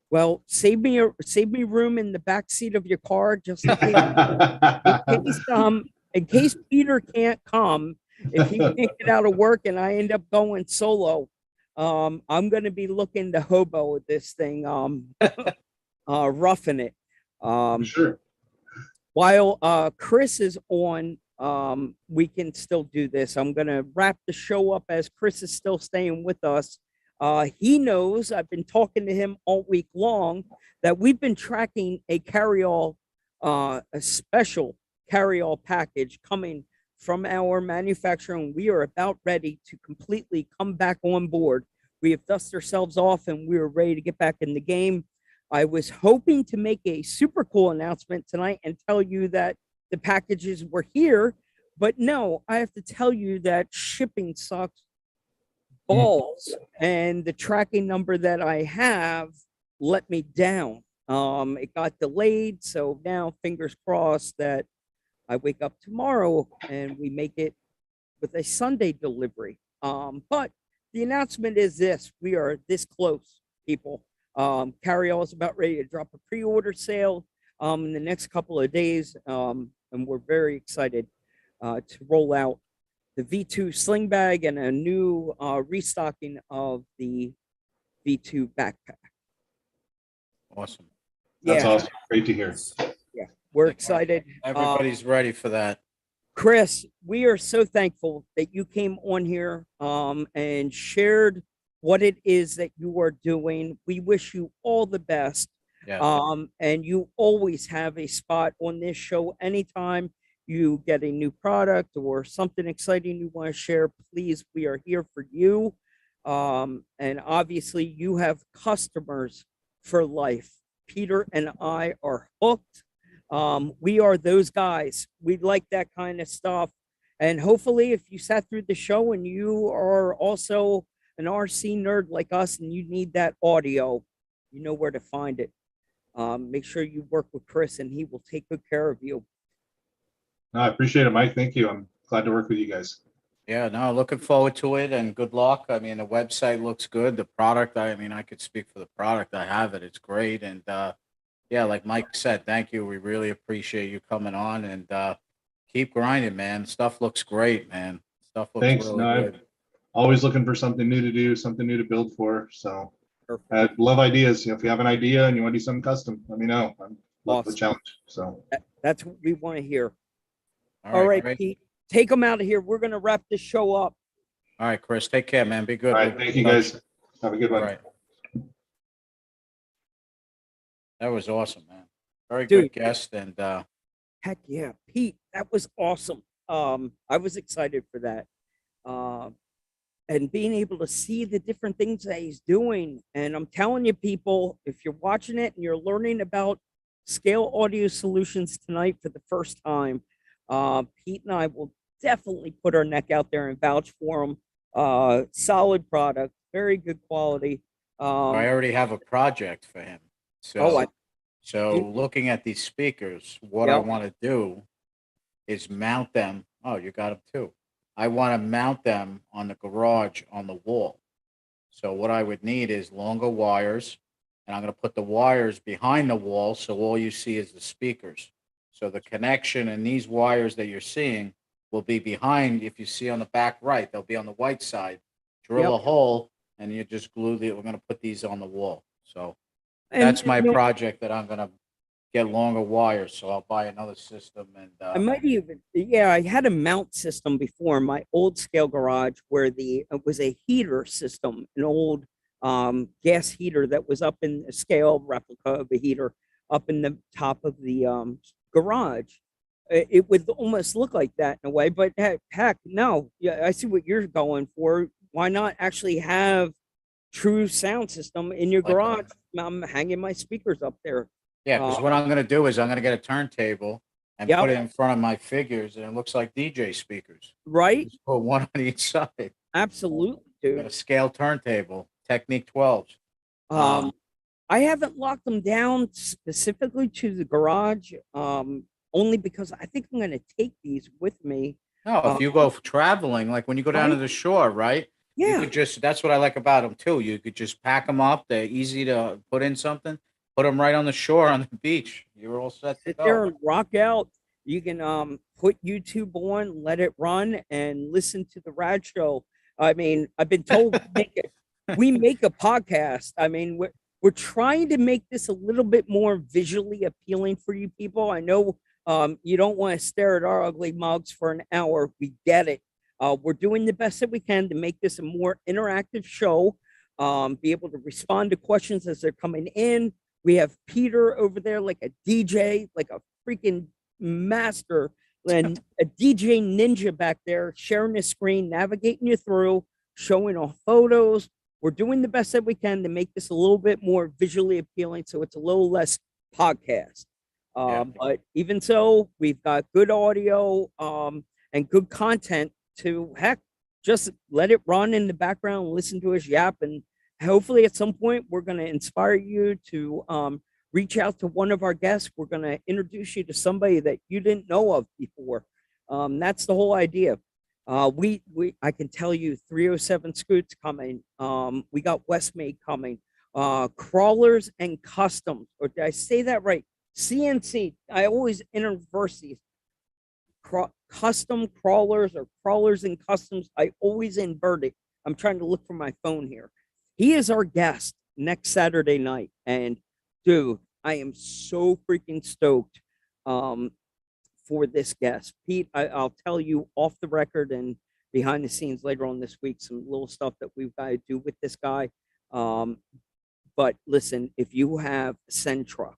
well, save me room in the back seat of your car just in case, in case Peter can't come, if he can't get out of work and I end up going solo, I'm gonna be looking to hobo with this thing, roughing it. Sure. While Chris is on, we can still do this. I'm gonna wrap the show up as Chris is still staying with us. He knows I've been talking to him all week long that we've been tracking a carryall, a special carryall package coming from our manufacturer, and we are about ready to completely come back on board. We have dusted ourselves off and we are ready to get back in the game. I was hoping to make a super cool announcement tonight and tell you that the packages were here, but no, I have to tell you that shipping sucks balls, and the tracking number that I have let me down. It got delayed, so now fingers crossed that I wake up tomorrow and we make it with a Sunday delivery. But the announcement is this: we are this close, people. Carryall is about ready to drop a pre-order sale in the next couple of days, and we're very excited to roll out the V2 sling bag and a new restocking of the V2 backpack. Awesome. That's Yeah, awesome. Great to hear. yeah, we're excited. Everybody's ready for that. Chris, we are so thankful that you came on here and shared what it is that you are doing. We wish you all the best. Yeah. And you always have a spot on this show anytime you get a new product or something exciting you want to share. Please, we are here for you. And obviously, you have customers for life. Peter and I are hooked. We are those guys. We like that kind of stuff. And hopefully, if you sat through the show and you are also an RC nerd like us and you need that audio, you know where to find it. Make sure you work with Chris and he will take good care of you. No, I appreciate it, Mike. Thank you. I'm glad to work with you guys. Yeah, no, looking forward to it and good luck. I mean, the website looks good. The product, I mean, I could speak for the product. I have it. It's great. And yeah, like Mike said, thank you. We really appreciate you coming on and keep grinding, man. Stuff looks great, man. Stuff looks Thanks. really No, good. always looking for something new to do, something new to build for. So Perfect. I love ideas. If you have an idea and you want to do something custom, let me know. I love the challenge. So That's what we want to hear. All All right, great. Pete, take them out of here. We're going to wrap this show up. All right, Chris, take care, man. Be good. all right, thank you guys. Have a good All one. right. That was awesome, man. Very Dude. good guest. And Heck yeah, Pete, that was awesome. I was excited for that. And being able to see the different things that he's doing. And I'm telling you, people, if you're watching it and you're learning about Scale Audio Solutions tonight for the first time, Pete and I will definitely put our neck out there and vouch for him. Solid product, very good quality. I already have a project for him. So, looking at these speakers, what I want to do is mount them. Oh, you got them too. I want to mount them on the garage on the wall. So what I would need is longer wires, and I'm going to put the wires behind the wall so all you see is the speakers. So the connection and these wires that you're seeing will be behind. If you see on the back right, they'll be on the white side. Drill a hole, and you just glue the. We're going to put these on the wall. So that's my project that I'm going to get longer wires. So I'll buy another system. And I might even, I had a mount system before in my old scale garage where it was a heater system, an old gas heater that was up in a scale replica of a heater up in the top of the garage. It would almost look like that in a way, but heck, no. Yeah, I see what you're going for. Why not actually have true sound system in your Like, garage? I'm hanging my speakers up there. yeah, because what I'm gonna do is I'm gonna get a turntable and Yep. put it in front of my figures, and it looks like DJ speakers. Right? Just put one on each side. Absolutely, Got a dude. scale turntable, Technique 12s. Um, I haven't locked them down specifically to the garage, only because I think I'm going to take these with me. No, if you go traveling, like when you go down to Right? the shore, right? You Yeah, could just, that's what I like about them too. You could just pack them up. They're easy to put in something, put them right on the shore on the beach. You're all set to sit there go. and rock out. You can put YouTube on, let it run, and listen to the Rad Show. I mean, I've been told we make a podcast. I mean, we're trying to make this a little bit more visually appealing for you people. I know you don't want to stare at our ugly mugs for an hour. We get it. We're doing the best that we can to make this a more interactive show. Be able to respond to questions as they're coming in. We have Peter over there, like a DJ, like a freaking master, and a DJ ninja back there, sharing the screen, navigating you through, showing off photos. We're doing the best that we can to make this a little bit more visually appealing, so it's a little less podcast. Yeah. But even so, we've got good audio and good content to heck, just let it run in the background, listen to us yap, and hopefully at some point we're going to inspire you to reach out to one of our guests. We're going to introduce you to somebody that you didn't know of before. That's the whole idea. I can tell you 307 Scoots coming. We got Wesmade coming. Crawlers and Customs, or did I say that right? CNC. I always interverse these. Custom crawlers or crawlers and customs. I always invert it. I'm trying to look for my phone here. He is our guest next Saturday night. And dude, I am so freaking stoked for this guest. Pete, I'll tell you off the record and behind the scenes later on this week, some little stuff that we've got to do with this guy. But listen, if you have a Send truck,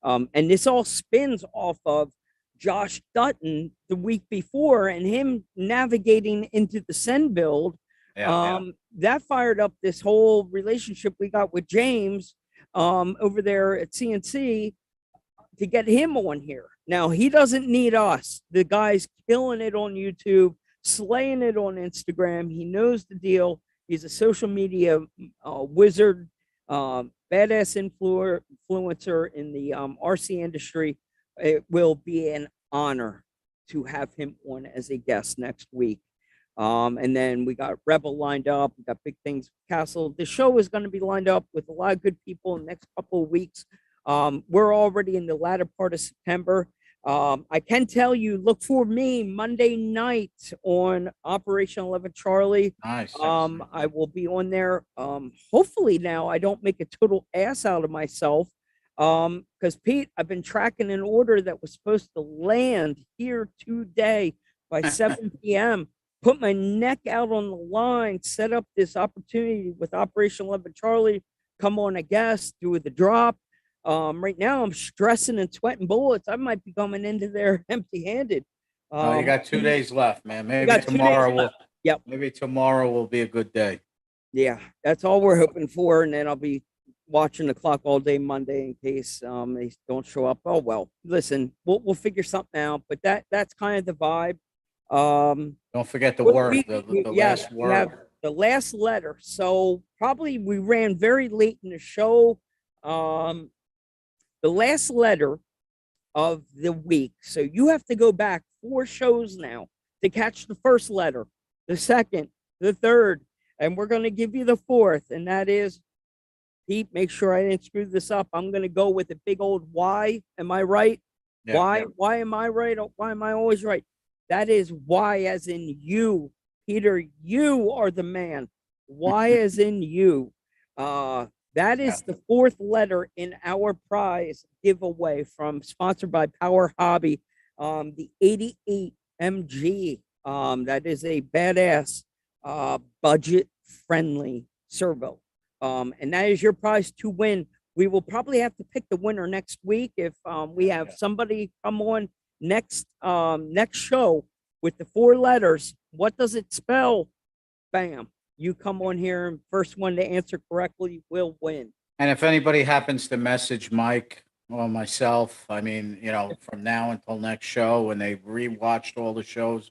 and this all spins off of Josh Dutton the week before and him navigating into the Send build. That fired up this whole relationship we got with James over there at CNC to get him on here. Now, he doesn't need us. The guy's killing it on YouTube, slaying it on Instagram. He knows the deal. He's a social media wizard, badass influencer in the RC industry. It will be an honor to have him on as a guest next week. And then we got Rebel lined up. We got big things. Castle. The show is going to be lined up with a lot of good people in the next couple of weeks. We're already in the latter part of September. I can tell you, look for me Monday night on Operation 11 Charlie. Nice. I will be on there. Hopefully now I don't make a total ass out of myself. Because Pete, I've been tracking an order that was supposed to land here today by 7 p.m. Put my neck out on the line, set up this opportunity with Operation 11 Charlie, come on a guest, do the drop. Right now I'm stressing and sweating bullets. I might be coming into there empty-handed. You got 2 days left, man. Maybe got 2 days tomorrow will. left. Yep. Maybe tomorrow will be a good day. Yeah, that's all we're hoping for, and then I'll be watching the clock all day Monday in case they don't show up. Oh well, listen, we'll figure something out. But that's kind of the vibe. Don't forget the word, the last word. Have the last letter. So probably we ran very late in the show. The last letter of the week. So you have to go back 4 shows now to catch the first letter, the second, the third, and we're going to give you the fourth, and that is, Pete, make sure I didn't screw this up. I'm going to go with a big old Y. Am I right? Yeah, why? yeah. Why am I right? Why am I always right? That is Y as in you, Peter. You are the man. Y as in you. That is the 4th letter in our prize giveaway sponsored by Powerhobby. The 88 MG. That is a badass, budget friendly servo. And that is your prize to win. We will probably have to pick the winner next week if we have somebody come on next show with the 4 letters. What does it spell? Bam. You come on here and first one to answer correctly will win. And if anybody happens to message Mike or myself, I mean, from now until next show, when they've rewatched all the shows,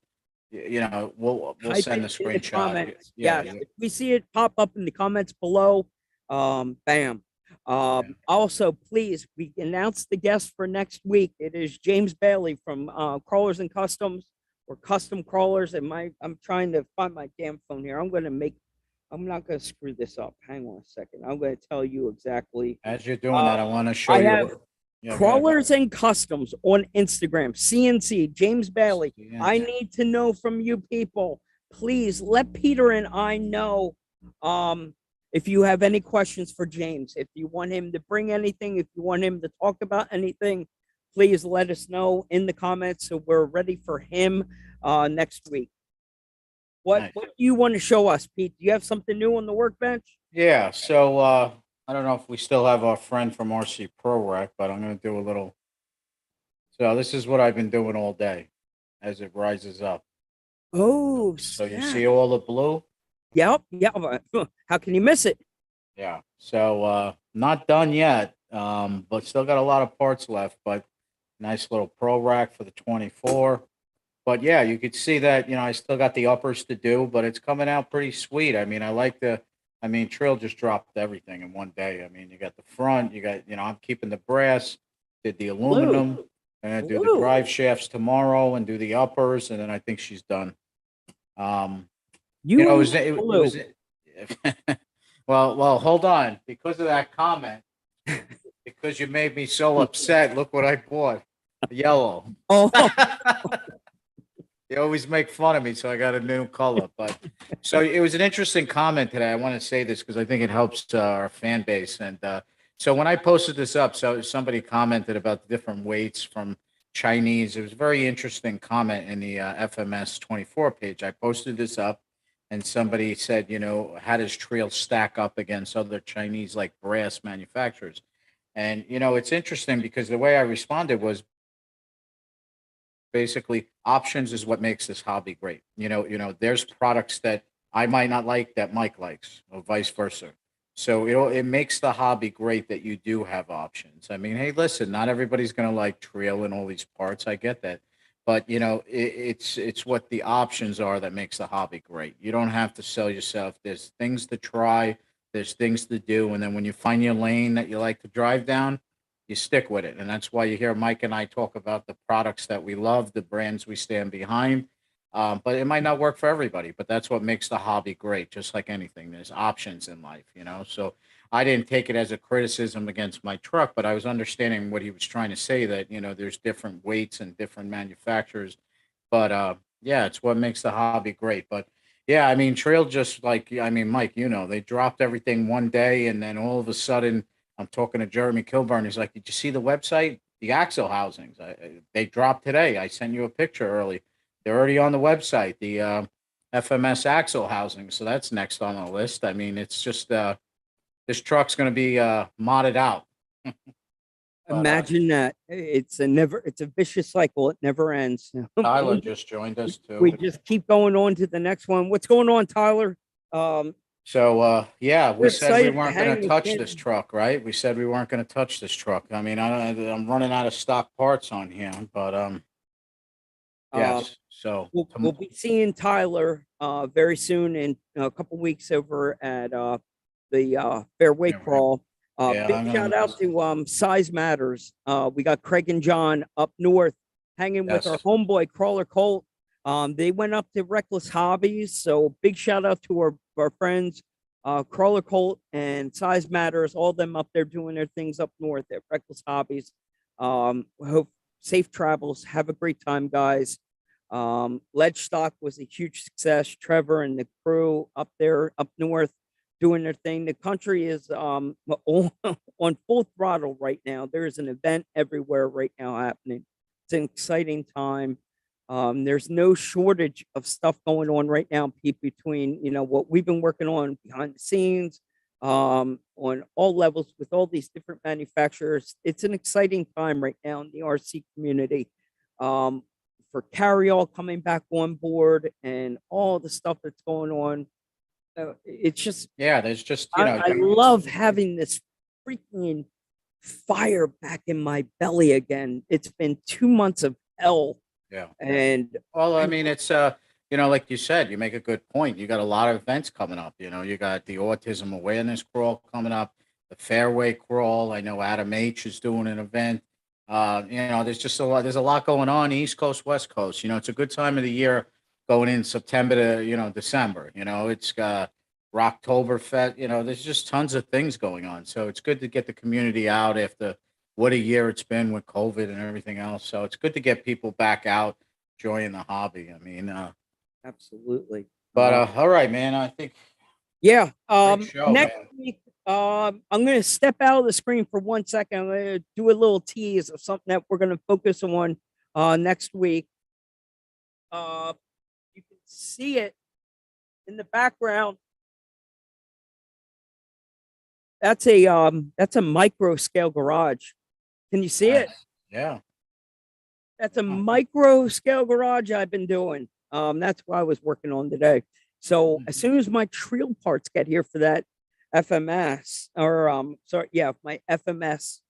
we'll Type send a it in the screenshot. comments. Yeah, Yes, if we see it pop up in the comments below, bam. Also, please, we announced the guest for next week. It is James Bailey from Crawlers and Customs, or Custom Crawlers. And I'm trying to find my damn phone here. I'm not going to screw this up. Hang on a second. I'm going to tell you exactly. As you're doing that, I want to show I you. have Yeah, Crawlers and Customs on Instagram. CNC, James Bailey. I need to know from you people. Please let Peter and I know if you have any questions for James. If you want him to bring anything, if you want him to talk about anything, please let us know in the comments so we're ready for him next week. What do you want to show us, Pete? Do you have something new on the workbench? Yeah, so I don't know if we still have our friend from RC Prorack, but I'm going to do a little. So this is what I've been doing all day as it rises up. Oh, so you see all the blue? Yep. How can you miss it? Yeah. So not done yet, but still got a lot of parts left. But nice little Prorack for the 24. But yeah, you could see that, I still got the uppers to do, but it's coming out pretty sweet. I mean, Treal just dropped everything in one day. I mean, you got the front, you got, I'm keeping the brass, did the aluminum, and do the drive shafts tomorrow and do the uppers. And then I think she's done. It was well, hold on. Because of that comment, because you made me so upset, look what I bought. Yellow. Oh. You always make fun of me, so I got a new color. But so it was an interesting comment today. I want to say this because I think it helps our fan base. And so when I posted this up, so somebody commented about the different weights from Chinese. It was a very interesting comment in the FMS 24 page. I posted this up, and somebody said, how does Treal stack up against other Chinese like brass manufacturers? And it's interesting because the way I responded was, basically, options is what makes this hobby great. There's products that I might not like that Mike likes, or vice versa. So it makes the hobby great that you do have options. I mean, hey, listen, not everybody's gonna like Treal and all these parts. I get that, but it's what the options are that makes the hobby great. You don't have to sell yourself. There's things to try. There's things to do, and then when you find your lane that you like to drive down, you stick with it. And that's why you hear Mike and I talk about the products that we love, the brands we stand behind. But it might not work for everybody, but that's what makes the hobby great. Just like anything, there's options in life, So I didn't take it as a criticism against my truck, but I was understanding what he was trying to say, that, there's different weights and different manufacturers. But yeah, it's what makes the hobby great. But yeah, I mean, Treal Mike, they dropped everything one day, and then all of a sudden, I'm talking to Jeremy Kilburn. He's like, "Did you see the website? The axle housings, they dropped today. I sent you a picture early. They're already on the website. The FMS axle housing. So that's next on the list. I mean, it's just this truck's going to be modded out." Imagine that. It's a vicious cycle. It never ends. Tyler just joined us too. We just keep going on to the next one. What's going on, Tyler? So yeah, we said we weren't going to touch this this truck, right? We said we weren't going to touch this truck. I mean, I'm running out of stock parts on here, but yes. So we'll be seeing Tyler very soon, in a couple weeks, over at the Fairway Crawl. Big shout out to Size Matters. We got Craig and John up north hanging with our homeboy Crawler Colt. They went up to Reckless Hobbies, so big shout out to our friends, Crawler Colt and Size Matters, all of them up there doing their things up north at Reckless Hobbies. Hope safe travels. Have a great time, guys. Ledge Stock was a huge success. Trevor and the crew up there up north doing their thing. The country is on full throttle right now. There's an event everywhere right now happening. It's an exciting time. There's no shortage of stuff going on right now, Pete, between what we've been working on behind the scenes, on all levels with all these different manufacturers. It's an exciting time right now in the RC community. For Carryall coming back on board and all the stuff that's going on. It's just, Yeah, there's just, you know, I love having this freaking fire back in my belly again. It's been 2 months of hell. yeah. And Well, I mean, it's you know, like you said, you make a good point. You got a lot of events coming up. You know, you got the autism awareness crawl coming up, the fairway crawl. I know Adam H is doing an event. You know, there's just a lot. There's a lot going on, East Coast, West Coast. You know, it's a good time of the year going in September to December. You know, it's Rocktoberfest. You know, there's just tons of things going on. So it's good to get the community out after what a year it's been with COVID and everything else. So it's good to get people back out enjoying the hobby. I mean, absolutely. but all right, man. I think Yeah. great show, Next man. week, I'm going to step out of the screen for 1 second. I'm going to do a little tease of something that we're going to focus on next week. You can see it in the background. That's a micro scale garage. Can you see it? Nice. Yeah. That's a micro scale garage I've been doing. That's what I was working on today. So as soon as my Treal parts get here for that FMS, or sorry, yeah, my FMS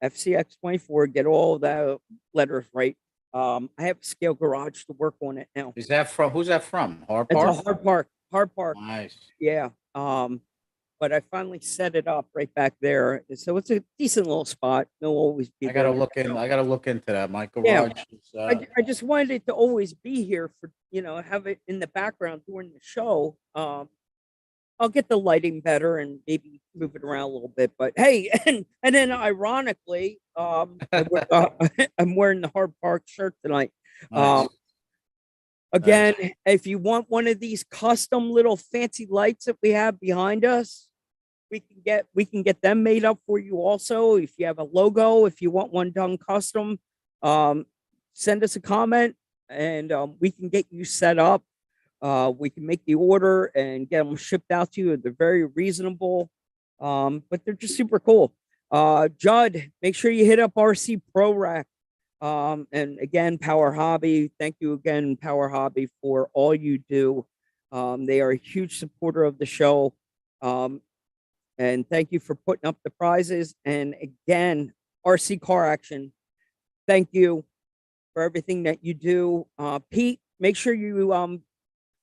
FCX24, get all the letters right. I have a scale garage to work on it now. Is that from who's that from? Hard It's a Park? hard park. Nice. Yeah. But I finally set it up right back there. So it's a decent little spot. They'll always be I gotta there. look in. I gotta look into that. My Yeah. garage is, I just wanted it to always be here for, have it in the background during the show. I'll get the lighting better and maybe move it around a little bit. But hey, and then ironically, I'm wearing the Hard Park shirt tonight. nice. Again, if you want one of these custom little fancy lights that we have behind us, we can get them made up for you also. If you have a logo, if you want one done custom, send us a comment and we can get you set up. We can make the order and get them shipped out to you. They're very reasonable, but they're just super cool. Judd, make sure you hit up RC Prorack. And again, Powerhobby, thank you again, Powerhobby, for all you do. They are a huge supporter of the show. And thank you for putting up the prizes. And again, RC Car Action, thank you for everything that you do. Pete, make sure you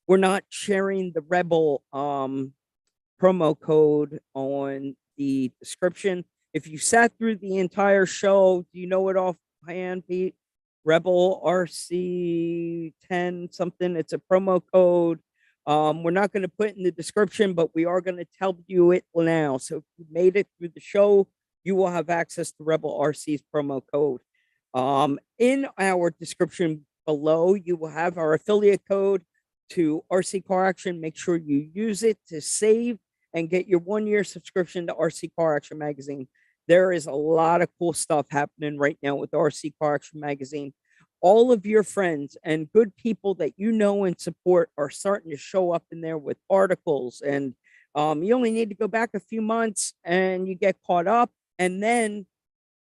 we're not sharing the Rebel promo code on the description. If you sat through the entire show, do you know it offhand, Pete? Rebel RC 10 something. It's a promo code. We're not going to put it in the description, but we are going to tell you it now. So if you made it through the show, you will have access to Rebel RC's promo code. In our description below, you will have our affiliate code to RC Car Action. Make sure you use it to save and get your 1-year subscription to RC Car Action magazine. There is a lot of cool stuff happening right now with RC Car Action magazine. All of your friends and good people that you know and support are starting to show up in there with articles. And you only need to go back a few months and you get caught up. And then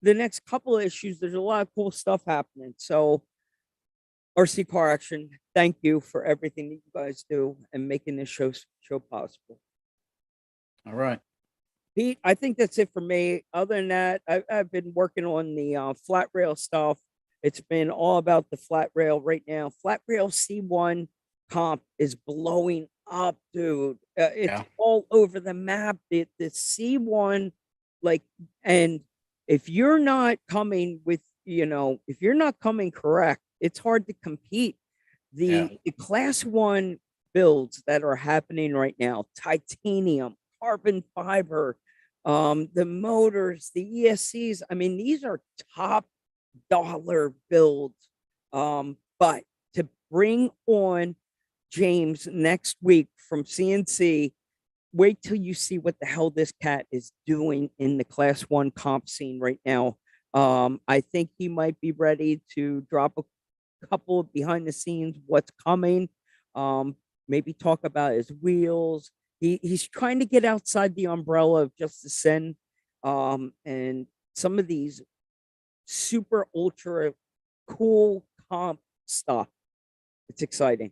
the next couple of issues, there's a lot of cool stuff happening. So RC Car Action, thank you for everything that you guys do and making this show possible. All right. Pete, I think that's it for me. Other than that, I've been working on the flat rail stuff. It's been all about the flat rail right now. Flat rail C1 comp is blowing up, dude. It's all over the map. The C1, like, and if you're not coming with, if you're not coming correct, it's hard to compete. The class 1 builds that are happening right now, titanium, carbon fiber, the motors, the ESCs. I mean, these are top dollar builds. But to bring on James next week from CNC, wait till you see what the hell this cat is doing in the class 1 comp scene right now. I think he might be ready to drop a couple of behind the scenes what's coming. Maybe talk about his wheels, he's trying to get outside the umbrella of just the sin, and some of these super ultra cool comp stuff. It's exciting.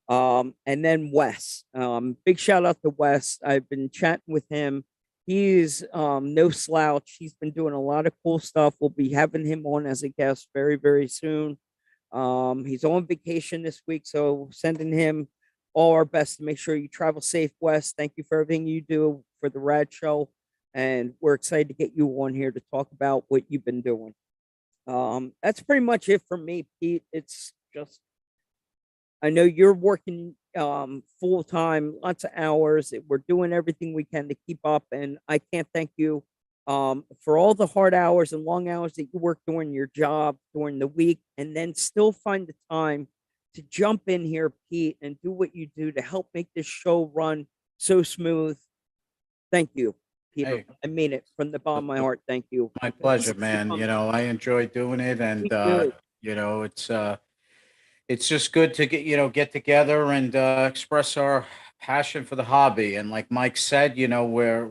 And then Wes, big shout out to Wes. I've been chatting with him. He's no slouch. He's been doing a lot of cool stuff. We'll be having him on as a guest very, very soon. He's on vacation this week, so sending him all our best to make sure you travel safe, Wes. Thank you for everything you do for the Rad Show, and we're excited to get you on here to talk about what you've been doing. That's pretty much it for me, Pete. It's just, I know you're working full time, lots of hours. We're doing everything we can to keep up, and I can't thank you for all the hard hours and long hours that you work during your job during the week, and then still find the time to jump in here, Pete, and do what you do to help make this show run so smooth. Thank you, Peter. Hey. I mean it from the bottom of my heart. Thank you. My pleasure, man. You know, I enjoy doing it, and Me too. you know, it's just good to get together and express our passion for the hobby. And like Mike said, you know,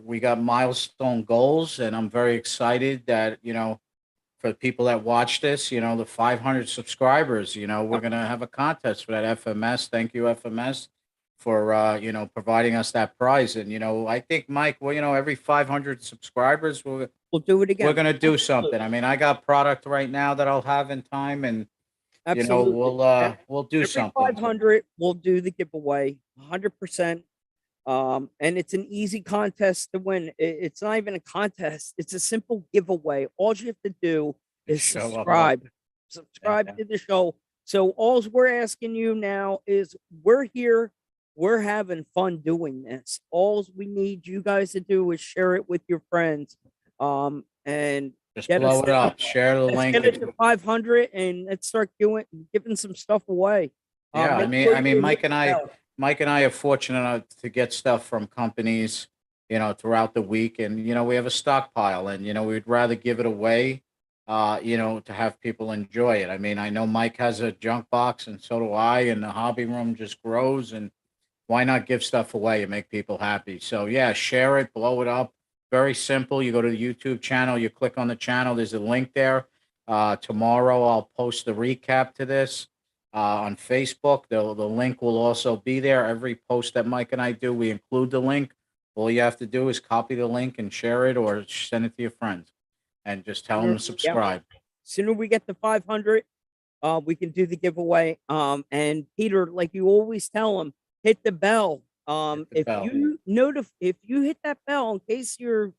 we got milestone goals, and I'm very excited that, you know, for the people that watch this, you know, the 500 subscribers, you know, we're gonna have a contest for that FMS. Thank you, FMS, for you know, providing us that prize. And you know, I think, Mike, well, you know, every 500 subscribers, We'll do it again. we're gonna do something. I mean, I got product right now that I'll have in time, and you know, Absolutely. we'll do Every something. 500, we'll do the giveaway 100%. And it's an easy contest to win. It's not even a contest, it's a simple giveaway. All you have to do is Show up. subscribe Yeah. to the show. So all we're asking you now is, we're here, we're having fun doing this. All we need you guys to do is share it with your friends, and Just get blow us it up. Share the let's link. get it to 500, and let's start giving some stuff away. Yeah, Make sure you Mike hit and the I, bell. are fortunate enough to get stuff from companies, you know, throughout the week, and you know, we have a stockpile, and you know, we'd rather give it away, you know, to have people enjoy it. I mean, I know Mike has a junk box, and so do I, and the hobby room just grows, and why not give stuff away and make people happy? So yeah, share it, blow it up. Very simple. You go to the YouTube channel, you click on the channel. There's a link there. Tomorrow I'll post the recap to this on Facebook. The link will also be there. Every post that Mike and I do, we include the link. All you have to do is copy the link and share it, or send it to your friends, and just tell them to Yep. subscribe. Sooner we get to 500, we can do the giveaway. And Peter, like you always tell them, hit the bell. Hit the bell. If you hit that bell, in case you're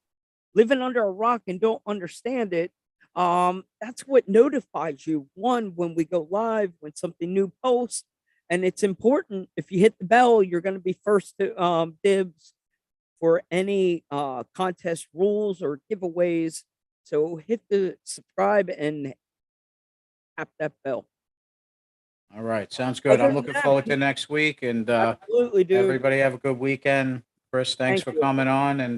living under a rock and don't understand it, that's what notifies you, one, when we go live, when something new posts. And it's important, if you hit the bell, you're going to be first to dibs for any contest rules or giveaways. So hit the subscribe and tap that bell. All right, sounds good. Other I'm than looking that, forward to next week, and Absolutely, dude. everybody have a good weekend. Chris, thanks Thank for you. coming on, and